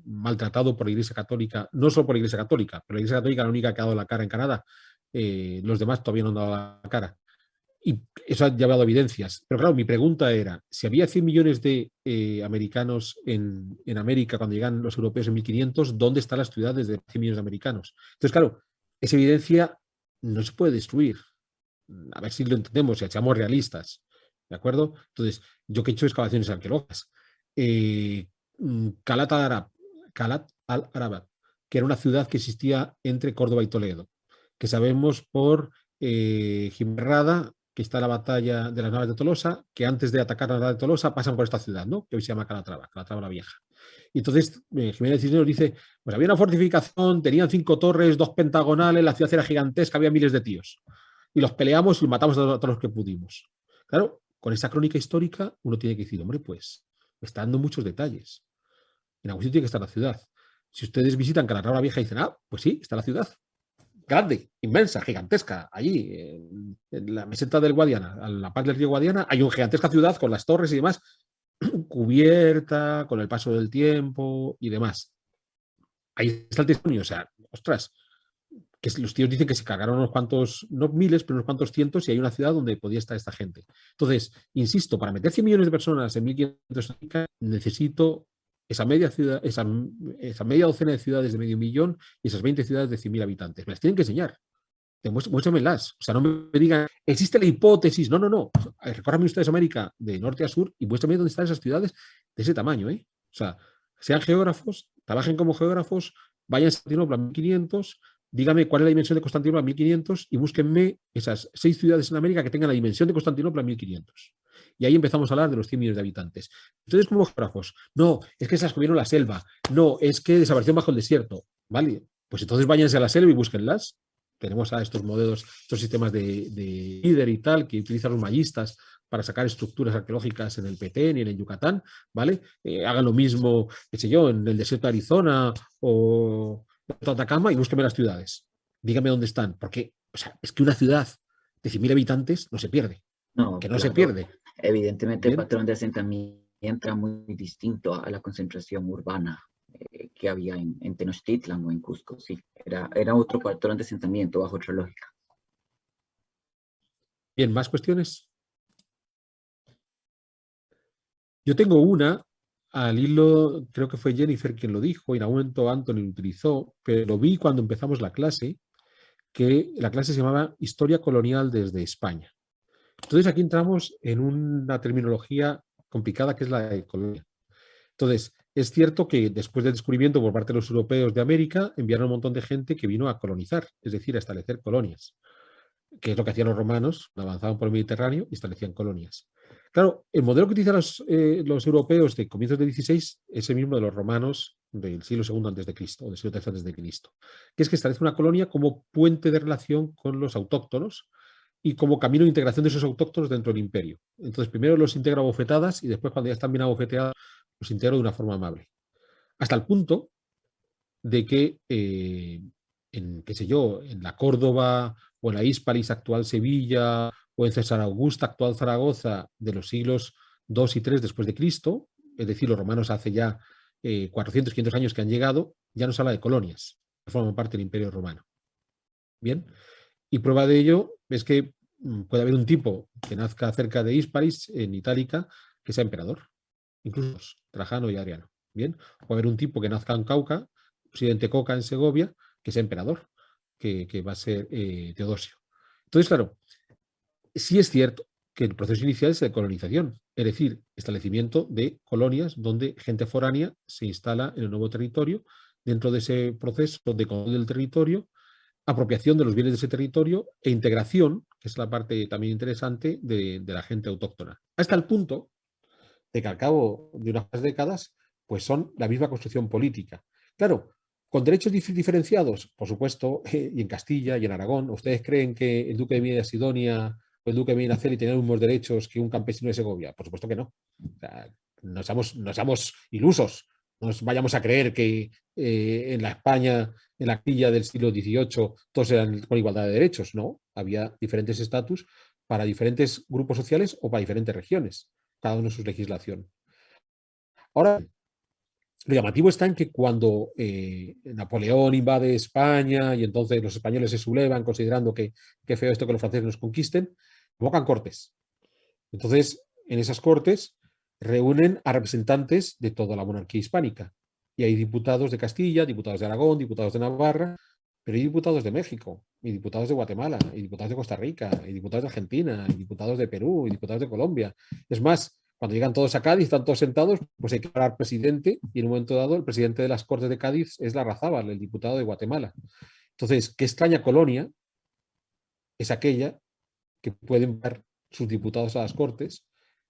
Speaker 2: maltratado por la Iglesia Católica, no solo por la Iglesia Católica, pero la Iglesia Católica es la única que ha dado la cara en Canadá. Los demás todavía no han dado la cara. Y eso ha llevado evidencias. Pero claro, mi pregunta era, si había 100 millones de americanos en América cuando llegan los europeos en 1500, ¿dónde están las ciudades de 100 millones de americanos? Entonces, claro, esa evidencia no se puede destruir. A ver si lo entendemos, si echamos realistas. ¿De acuerdo? Entonces, yo que he hecho excavaciones arqueológicas. Calat al-Arabat, que era una ciudad que existía entre Córdoba y Toledo, que sabemos por Gimerrada, que está la batalla de las naves de Tolosa, que antes de atacar las naves de Tolosa pasan por esta ciudad, ¿no? Que hoy se llama Calatrava la Vieja. Y entonces Jiménez Cisneros dice, pues había una fortificación, tenían 5 torres, 2 pentagonales, la ciudad era gigantesca, había miles de tíos. Y los peleamos y matamos a todos los que pudimos. Claro, con esa crónica histórica uno tiene que decir, hombre, pues me está dando muchos detalles. En algún sitio tiene que estar la ciudad. Si ustedes visitan Calatrava la Vieja y dicen, pues sí, está la ciudad. Grande, inmensa, gigantesca. Allí, en la meseta del Guadiana, a la par del río Guadiana, hay una gigantesca ciudad con las torres y demás, cubierta, con el paso del tiempo y demás. Ahí está el testimonio. O sea, ostras, que los tíos dicen que se cargaron unos cuantos, no miles, pero unos cuantos cientos, y hay una ciudad donde podía estar esta gente. Entonces, insisto, para meter 100 millones de personas en 1500 necesito esa media ciudad, esa media docena de ciudades de medio millón y esas 20 ciudades de 100.000 habitantes. Me las tienen que enseñar. Muéstremelas. O sea, no me digan, existe la hipótesis. No, no, no. Recórranme ustedes América de norte a sur y muéstrenme dónde están esas ciudades de ese tamaño. O sea, sean geógrafos, trabajen como geógrafos, vayan a Constantinopla 1500, dígame cuál es la dimensión de Constantinopla 1500 y búsquenme esas 6 ciudades en América que tengan la dimensión de Constantinopla 1500. Y ahí empezamos a hablar de los 100 millones de habitantes. Ustedes como geógrafos, no, es que se las comieron la selva, no, es que desaparecieron bajo el desierto. Vale, pues entonces váyanse a la selva y búsquenlas. Tenemos a estos modelos, estos sistemas de líder y tal, que utilizan los mayistas para sacar estructuras arqueológicas en el Petén y en el Yucatán, ¿vale? Hagan lo mismo, qué sé yo, en el desierto de Arizona o en Atacama y búsquenme las ciudades. Dígame dónde están, porque o sea, es que una ciudad de 100.000 habitantes no se pierde,
Speaker 1: No,
Speaker 2: que no se
Speaker 1: claro,
Speaker 2: pierde.
Speaker 1: evidentemente el
Speaker 2: Bien.
Speaker 1: patrón de asentamiento era muy distinto a la concentración urbana que había en Tenochtitlan o en Cusco, sí, era otro patrón de asentamiento bajo otra lógica.
Speaker 2: Bien, ¿más cuestiones? Yo tengo una, al hilo, creo que fue Jennifer quien lo dijo, y en algún momento Anthony lo utilizó, pero lo vi cuando empezamos la clase, que la clase se llamaba Historia Colonial desde España. Entonces aquí entramos en una terminología complicada que es la de colonia. Entonces, es cierto que después del descubrimiento por parte de los europeos de América, enviaron un montón de gente que vino a colonizar, es decir, a establecer colonias, que es lo que hacían los romanos, avanzaban por el Mediterráneo y establecían colonias. Claro, el modelo que utilizan los europeos de comienzos del 16 es el mismo de los romanos del siglo II a.C. o del siglo III a.C., que es que establece una colonia como puente de relación con los autóctonos y como camino de integración de esos autóctonos dentro del imperio. Entonces, primero los integro a bofetadas y después, cuando ya están bien abofeteados, los integro de una forma amable. Hasta el punto de que, qué sé yo, en la Córdoba o en la Hispalis, actual Sevilla, o en César Augusta, actual Zaragoza, de los siglos II y III después de Cristo, es decir, los romanos hace ya 400, 500 años que han llegado, ya no se habla de colonias, que forman parte del Imperio Romano. Bien, y prueba de ello es que puede haber un tipo que nazca cerca de Hispalis, en Itálica, que sea emperador, incluso Trajano y Adriano. Bien, puede haber un tipo que nazca en Cauca, presidente Coca en Segovia, que sea emperador, que va a ser Teodosio. Entonces, claro, sí es cierto que el proceso inicial es de colonización, es decir, establecimiento de colonias donde gente foránea se instala en el nuevo territorio. Dentro de ese proceso de control del territorio, apropiación de los bienes de ese territorio e integración, que es la parte también interesante de la gente autóctona. Hasta el punto de que al cabo de unas décadas, pues son la misma construcción política. Claro, con derechos diferenciados, por supuesto, y en Castilla y en Aragón. ¿Ustedes creen que el duque de Medina Sidonia o el duque de Medina Celi tenían los mismos derechos que un campesino de Segovia? Por supuesto que no. O sea, no seamos ilusos. No nos vayamos a creer que en la España, en la Castilla del siglo XVIII, todos eran con igualdad de derechos. No, había diferentes estatus para diferentes grupos sociales o para diferentes regiones, cada uno en su legislación. Ahora, lo llamativo está en que cuando Napoleón invade España y entonces los españoles se sublevan considerando que feo esto que los franceses nos conquisten, convocan cortes. Entonces, en esas cortes reúnen a representantes de toda la monarquía hispánica. Y hay diputados de Castilla, diputados de Aragón, diputados de Navarra, pero hay diputados de México, y diputados de Guatemala, y diputados de Costa Rica, y diputados de Argentina, y diputados de Perú, y diputados de Colombia. Es más, cuando llegan todos a Cádiz, están todos sentados, pues hay que hablar presidente, y en un momento dado el presidente de las Cortes de Cádiz es Larrazábal, el diputado de Guatemala. Entonces, qué extraña colonia es aquella que pueden ver sus diputados a las Cortes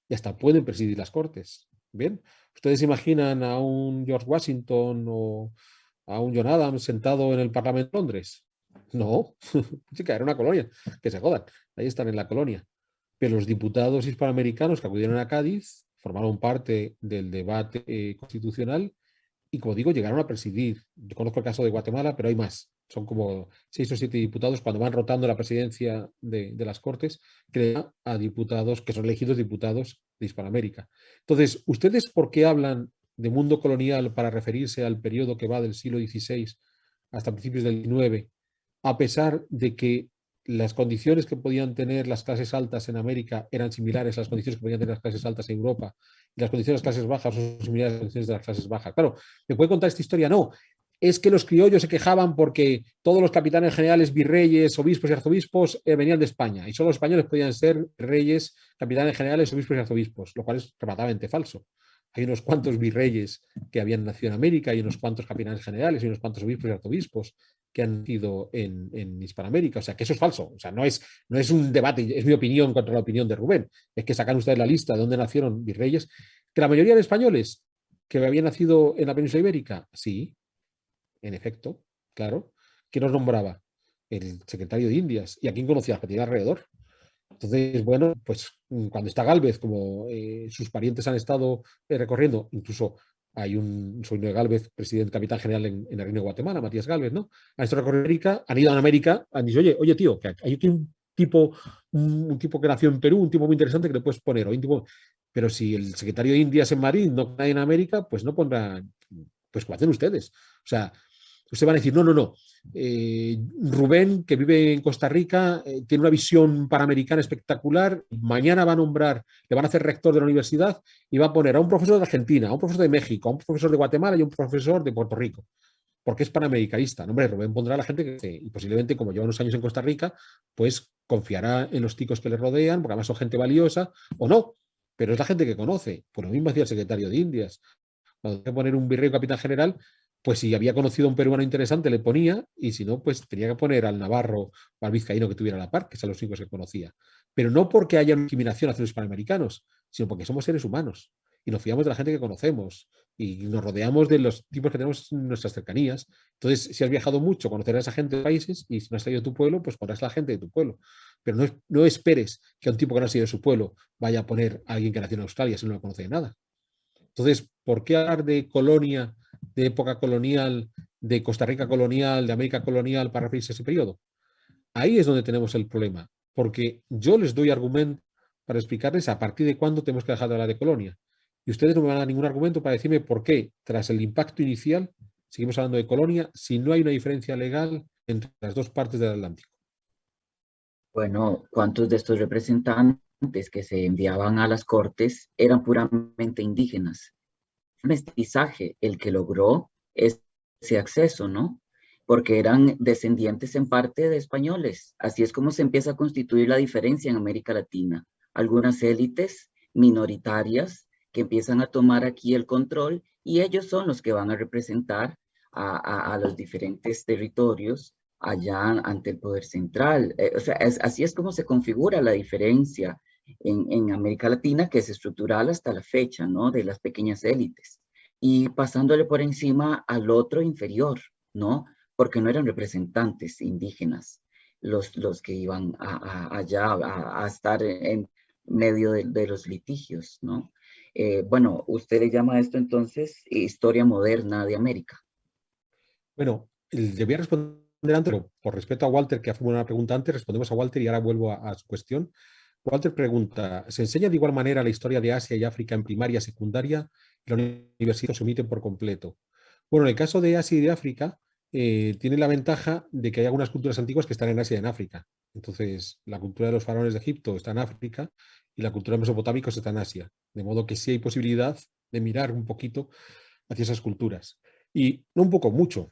Speaker 2: y hasta pueden presidir las Cortes. Bien, ¿ustedes imaginan a un George Washington o a un John Adams sentado en el Parlamento de Londres? No, chica, era una colonia, que se jodan, ahí están en la colonia. Pero los diputados hispanoamericanos que acudieron a Cádiz formaron parte del debate constitucional y, como digo, llegaron a presidir. Yo conozco el caso de Guatemala, pero hay más. Son como 6 o 7 diputados cuando van rotando la presidencia de las Cortes, crea a diputados que son elegidos diputados de Hispanoamérica. Entonces, ¿ustedes por qué hablan de mundo colonial para referirse al periodo que va del siglo XVI hasta principios del XIX, a pesar de que las condiciones que podían tener las clases altas en América eran similares a las condiciones que podían tener las clases altas en Europa, y las condiciones de las clases bajas son similares a las condiciones de las clases bajas. Claro, ¿me puede contar esta historia? No. Es que los criollos se quejaban porque todos los capitanes generales, virreyes, obispos y arzobispos venían de España, y solo los españoles podían ser reyes, capitanes generales, obispos y arzobispos, lo cual es rematadamente falso. Hay unos cuantos virreyes que habían nacido en América, y unos cuantos capitanes generales, y unos cuantos obispos y arzobispos que han nacido en Hispanoamérica. O sea, que eso es falso. O sea, no es un debate, es mi opinión contra la opinión de Rubén. Es que sacan ustedes la lista de dónde nacieron virreyes. ¿Que la mayoría de españoles que habían nacido en la península ibérica? Sí, en efecto, claro. ¿Quién los nombraba? El secretario de Indias. ¿Y a quién conocía? Que tenía alrededor. Entonces, bueno, pues cuando está Gálvez, como sus parientes han estado recorriendo, incluso hay un sobrino de Gálvez, presidente, capitán general en el Reino de Guatemala, Matías Gálvez, ¿no? Han estado recorriendo América, han ido a América, han dicho, oye, tío, que hay aquí un tipo que nació en Perú, un tipo muy interesante que le puedes poner, pero si el secretario de Indias en Madrid no cae en América, pues no pondrán, pues como hacen ustedes. O sea, ustedes van a decir, no. Rubén, que vive en Costa Rica, tiene una visión panamericana espectacular. Mañana va a nombrar, le van a hacer rector de la universidad y va a poner a un profesor de Argentina, a un profesor de México, a un profesor de Guatemala y a un profesor de Puerto Rico. Porque es panamericanista. No, hombre, Rubén pondrá a la gente que, y posiblemente, como lleva unos años en Costa Rica, pues confiará en los ticos que le rodean, porque además son gente valiosa, o no. Pero es la gente que conoce. Por lo mismo hacía el secretario de Indias. Cuando tenía que poner un virrey o capitán general, pues si había conocido a un peruano interesante le ponía, y si no, pues tenía que poner al navarro o al vizcaíno que tuviera a la par, que son los únicos que conocía. Pero no porque haya una discriminación hacia los hispanoamericanos, sino porque somos seres humanos y nos fiamos de la gente que conocemos y nos rodeamos de los tipos que tenemos en nuestras cercanías. Entonces, si has viajado mucho, conocerás a esa gente de países, y si no has salido de tu pueblo, pues pondrás a la gente de tu pueblo. Pero no esperes que a un tipo que no ha sido de su pueblo vaya a poner a alguien que nació en Australia si no lo conoce de nada. Entonces, ¿por qué hablar de colonia, de época colonial, de Costa Rica colonial, de América colonial para referirse a ese periodo? Ahí es donde tenemos el problema, porque yo les doy argumento para explicarles a partir de cuándo tenemos que dejar de hablar de colonia. Y ustedes no me van a dar ningún argumento para decirme por qué, tras el impacto inicial, seguimos hablando de colonia si no hay una diferencia legal entre las dos partes del Atlántico.
Speaker 1: Bueno, ¿cuántos de estos representantes que se enviaban a las cortes eran puramente indígenas? Mestizaje el que logró ese acceso, ¿no? Porque eran descendientes en parte de españoles. Así es como se empieza a constituir la diferencia en América Latina. Algunas élites minoritarias que empiezan a tomar aquí el control, y ellos son los que van a representar a los diferentes territorios allá ante el poder central. O sea, así es como se configura la diferencia en América Latina, que es estructural hasta la fecha, ¿no? De las pequeñas élites. Y pasándole por encima al otro inferior, ¿no? Porque no eran representantes indígenas los que iban allá a estar en medio de los litigios, ¿no? Bueno, usted le llama a esto entonces historia moderna de América.
Speaker 2: Bueno, debía responder antes, pero por respeto a Walter, que ha formulado una pregunta antes, respondemos a Walter y ahora vuelvo a su cuestión. Walter pregunta, ¿se enseña de igual manera la historia de Asia y África en primaria, secundaria? La universidad se omite por completo. Bueno, en el caso de Asia y de África, tiene la ventaja de que hay algunas culturas antiguas que están en Asia y en África. Entonces, la cultura de los faraones de Egipto está en África y la cultura de los mesopotámicos está en Asia. De modo que sí hay posibilidad de mirar un poquito hacia esas culturas. Y no un poco, mucho.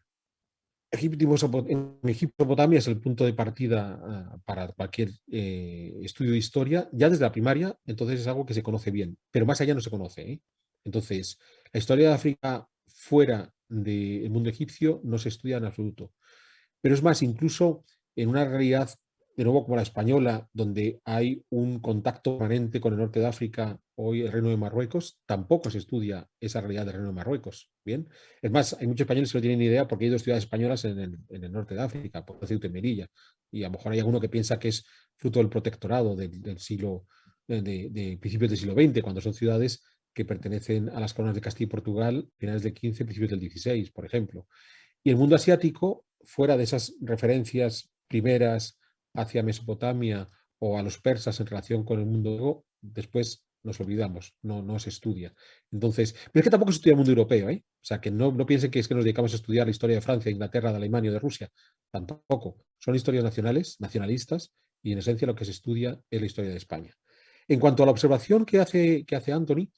Speaker 2: En Mesopotamia es el punto de partida para cualquier estudio de historia, ya desde la primaria, entonces es algo que se conoce bien, pero más allá no se conoce, ¿eh? Entonces, la historia de África fuera del mundo egipcio no se estudia en absoluto. Pero es más, incluso en una realidad, de nuevo como la española, donde hay un contacto permanente con el norte de África, hoy el Reino de Marruecos, tampoco se estudia esa realidad del Reino de Marruecos. Bien, es más, hay muchos españoles que no tienen ni idea porque hay dos ciudades españolas en el norte de África, por Ceuta y Melilla, y a lo mejor hay alguno que piensa que es fruto del protectorado del siglo, de principios del siglo XX, cuando son ciudades que pertenecen a las coronas de Castilla y Portugal, finales del XV, principios del XVI, por ejemplo. Y el mundo asiático, fuera de esas referencias primeras hacia Mesopotamia o a los persas en relación con el mundo griego, después nos olvidamos, no se estudia. Entonces, pero es que tampoco se estudia el mundo europeo, ¿eh? O sea, que no piensen que es que nos dedicamos a estudiar la historia de Francia, de Inglaterra, de Alemania o de Rusia. Tampoco. Son historias nacionales, nacionalistas, y en esencia lo que se estudia es la historia de España. En cuanto a la observación que hace Anthony,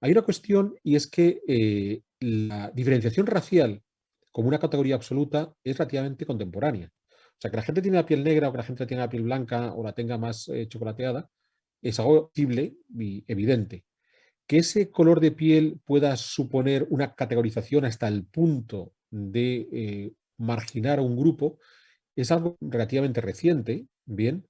Speaker 2: hay una cuestión y es que la diferenciación racial como una categoría absoluta es relativamente contemporánea. O sea, que la gente tiene la piel negra o que la gente tiene la piel blanca o la tenga más chocolateada es algo posible y evidente. Que ese color de piel pueda suponer una categorización hasta el punto de marginar a un grupo es algo relativamente reciente, bien.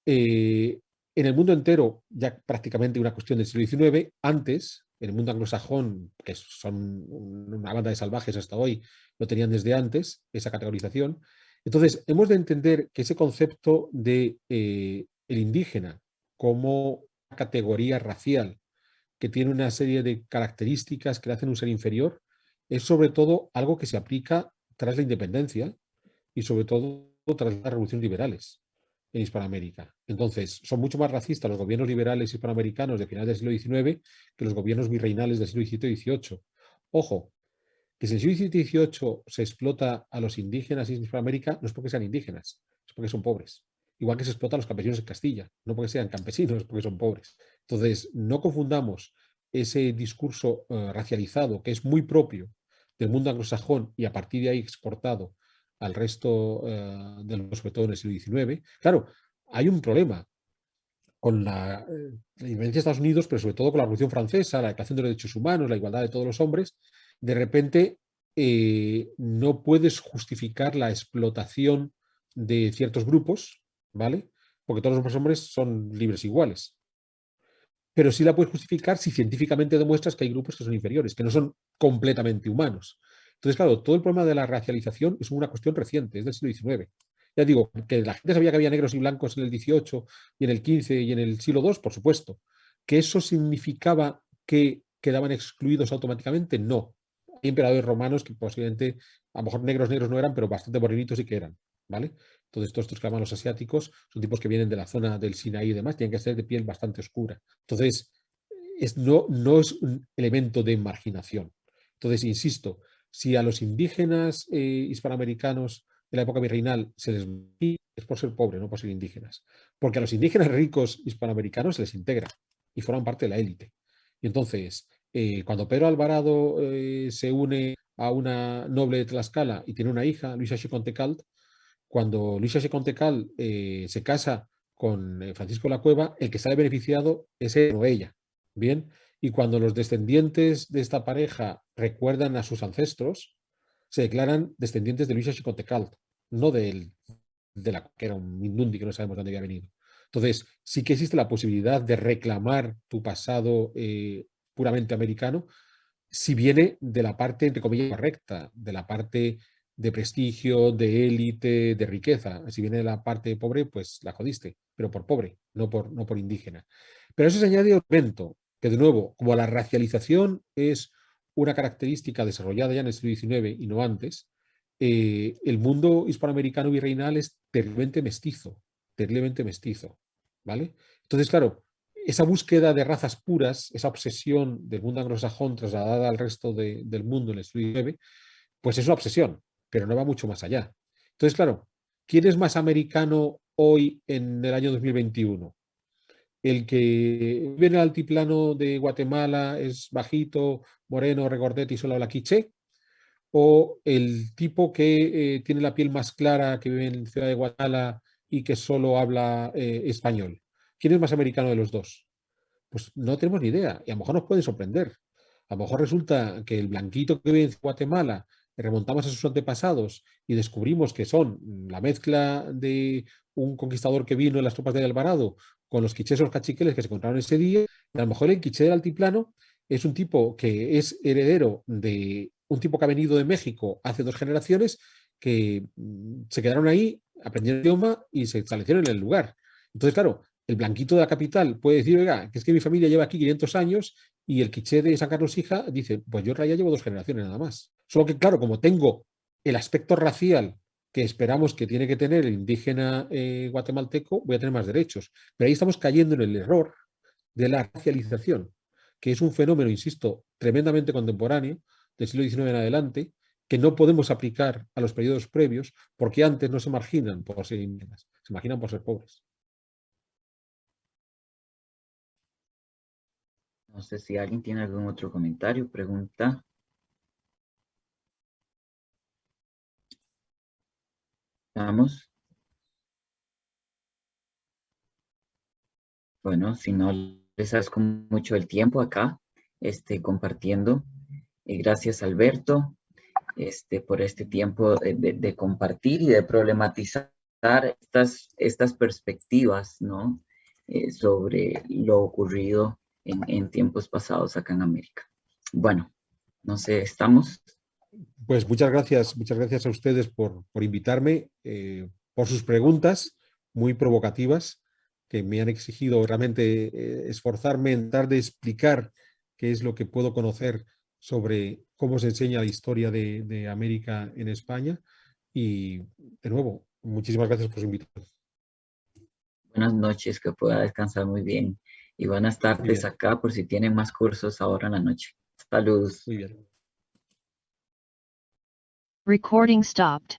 Speaker 2: En el mundo entero, ya prácticamente una cuestión del siglo XIX, antes, en el mundo anglosajón, que son una banda de salvajes hasta hoy, lo tenían desde antes, esa categorización. Entonces, hemos de entender que ese concepto de el indígena como categoría racial que tiene una serie de características que le hacen un ser inferior, es sobre todo algo que se aplica tras la independencia y sobre todo tras las revoluciones liberales en Hispanoamérica. Entonces, son mucho más racistas los gobiernos liberales hispanoamericanos de finales del siglo XIX que los gobiernos virreinales del siglo XVII y XVIII. Ojo, que si en el siglo XVII y XVIII se explota a los indígenas en Hispanoamérica, no es porque sean indígenas, es porque son pobres. Igual que se explota a los campesinos en Castilla, no porque sean campesinos, es porque son pobres. Entonces, no confundamos ese discurso racializado, que es muy propio del mundo anglosajón y a partir de ahí exportado al resto del mundo, sobre todo en el siglo XIX. Claro, hay un problema con la independencia de Estados Unidos, pero sobre todo con la Revolución Francesa, la Declaración de los Derechos Humanos, la igualdad de todos los hombres. De repente no puedes justificar la explotación de ciertos grupos, ¿vale? Porque todos los hombres son libres iguales. Pero sí la puedes justificar si científicamente demuestras que hay grupos que son inferiores, que no son completamente humanos. Entonces, claro, todo el problema de la racialización es una cuestión reciente, es del siglo XIX. Ya digo, que la gente sabía que había negros y blancos en el XVIII y en el XV y en el siglo II, por supuesto. ¿Que eso significaba que quedaban excluidos automáticamente? No. Hay emperadores romanos que posiblemente, a lo mejor negros no eran, pero bastante morenitos sí que eran, ¿vale? Entonces, todos estos que llaman los asiáticos son tipos que vienen de la zona del Sinaí y demás, tienen que ser de piel bastante oscura. Entonces, no es un elemento de marginación. Entonces, insisto, si a los indígenas hispanoamericanos de la época virreinal se les es por ser pobres, no por ser indígenas. Porque a los indígenas ricos hispanoamericanos se les integra y forman parte de la élite. Y entonces, cuando Pedro Alvarado se une a una noble de Tlaxcala y tiene una hija, Luisa Xicontecalt, cuando Luisa Xicontecalt se casa con Francisco de la Cueva, el que sale beneficiado es él o ella. Bien, y cuando los descendientes de esta pareja recuerdan a sus ancestros, se declaran descendientes de Luisa Xicontecalt, no de la que era un mindundi que no sabemos dónde había venido. Entonces, sí que existe la posibilidad de reclamar tu pasado puramente americano, si viene de la parte, entre comillas, correcta, de la parte de prestigio, de élite, de riqueza. Si viene de la parte pobre, pues la jodiste, pero por pobre, no por indígena. Pero eso se añade otro elemento, que de nuevo, como la racialización es una característica desarrollada ya en el siglo XIX y no antes, el mundo hispanoamericano virreinal es terriblemente mestizo, ¿vale? Entonces, claro, esa búsqueda de razas puras, esa obsesión del mundo anglosajón trasladada al resto del mundo en el siglo XIX, pues es una obsesión, pero no va mucho más allá. Entonces, claro, ¿quién es más americano hoy en el año 2021? ¿El que vive en el altiplano de Guatemala, es bajito, moreno, regordete y solo habla quiché? ¿O el tipo que tiene la piel más clara, que vive en la ciudad de Guatemala y que solo habla español? ¿Quién es más americano de los dos? Pues no tenemos ni idea y a lo mejor nos puede sorprender. A lo mejor resulta que el blanquito que vive en Guatemala, remontamos a sus antepasados y descubrimos que son la mezcla de un conquistador que vino en las tropas de Alvarado con los quichés o los cachiqueles que se encontraron ese día, y a lo mejor el quiché del altiplano es un tipo que es heredero de un tipo que ha venido de México hace 2 generaciones, que se quedaron ahí, aprendieron el idioma y se establecieron en el lugar. Entonces, claro, el blanquito de la capital puede decir, oiga, que es que mi familia lleva aquí 500 años y el quiché de San Carlos Hija dice, pues yo en realidad llevo 2 generaciones nada más. Solo que, claro, como tengo el aspecto racial que esperamos que tiene que tener el indígena guatemalteco, voy a tener más derechos. Pero ahí estamos cayendo en el error de la racialización, que es un fenómeno, insisto, tremendamente contemporáneo, del siglo XIX en adelante, que no podemos aplicar a los periodos previos, porque antes no se marginan por ser indígenas, se marginan por ser pobres.
Speaker 1: No sé si alguien tiene algún otro comentario, pregunta. Vamos. Bueno, si no, les agradezco mucho el tiempo acá, compartiendo. Gracias, Alberto, por este tiempo de compartir y de problematizar estas perspectivas, ¿no? Sobre lo ocurrido en tiempos pasados acá en América. Bueno, no sé, ¿estamos?
Speaker 2: Pues muchas gracias a ustedes por invitarme, por sus preguntas muy provocativas, que me han exigido realmente esforzarme en tratar de explicar qué es lo que puedo conocer sobre cómo se enseña la historia de América en España. Y de nuevo, muchísimas gracias por su invitación.
Speaker 1: Buenas noches, que pueda descansar muy bien. Y buenas tardes acá por si tienen más cursos ahora en la noche. Saludos.
Speaker 2: Muy bien.
Speaker 5: Recording stopped.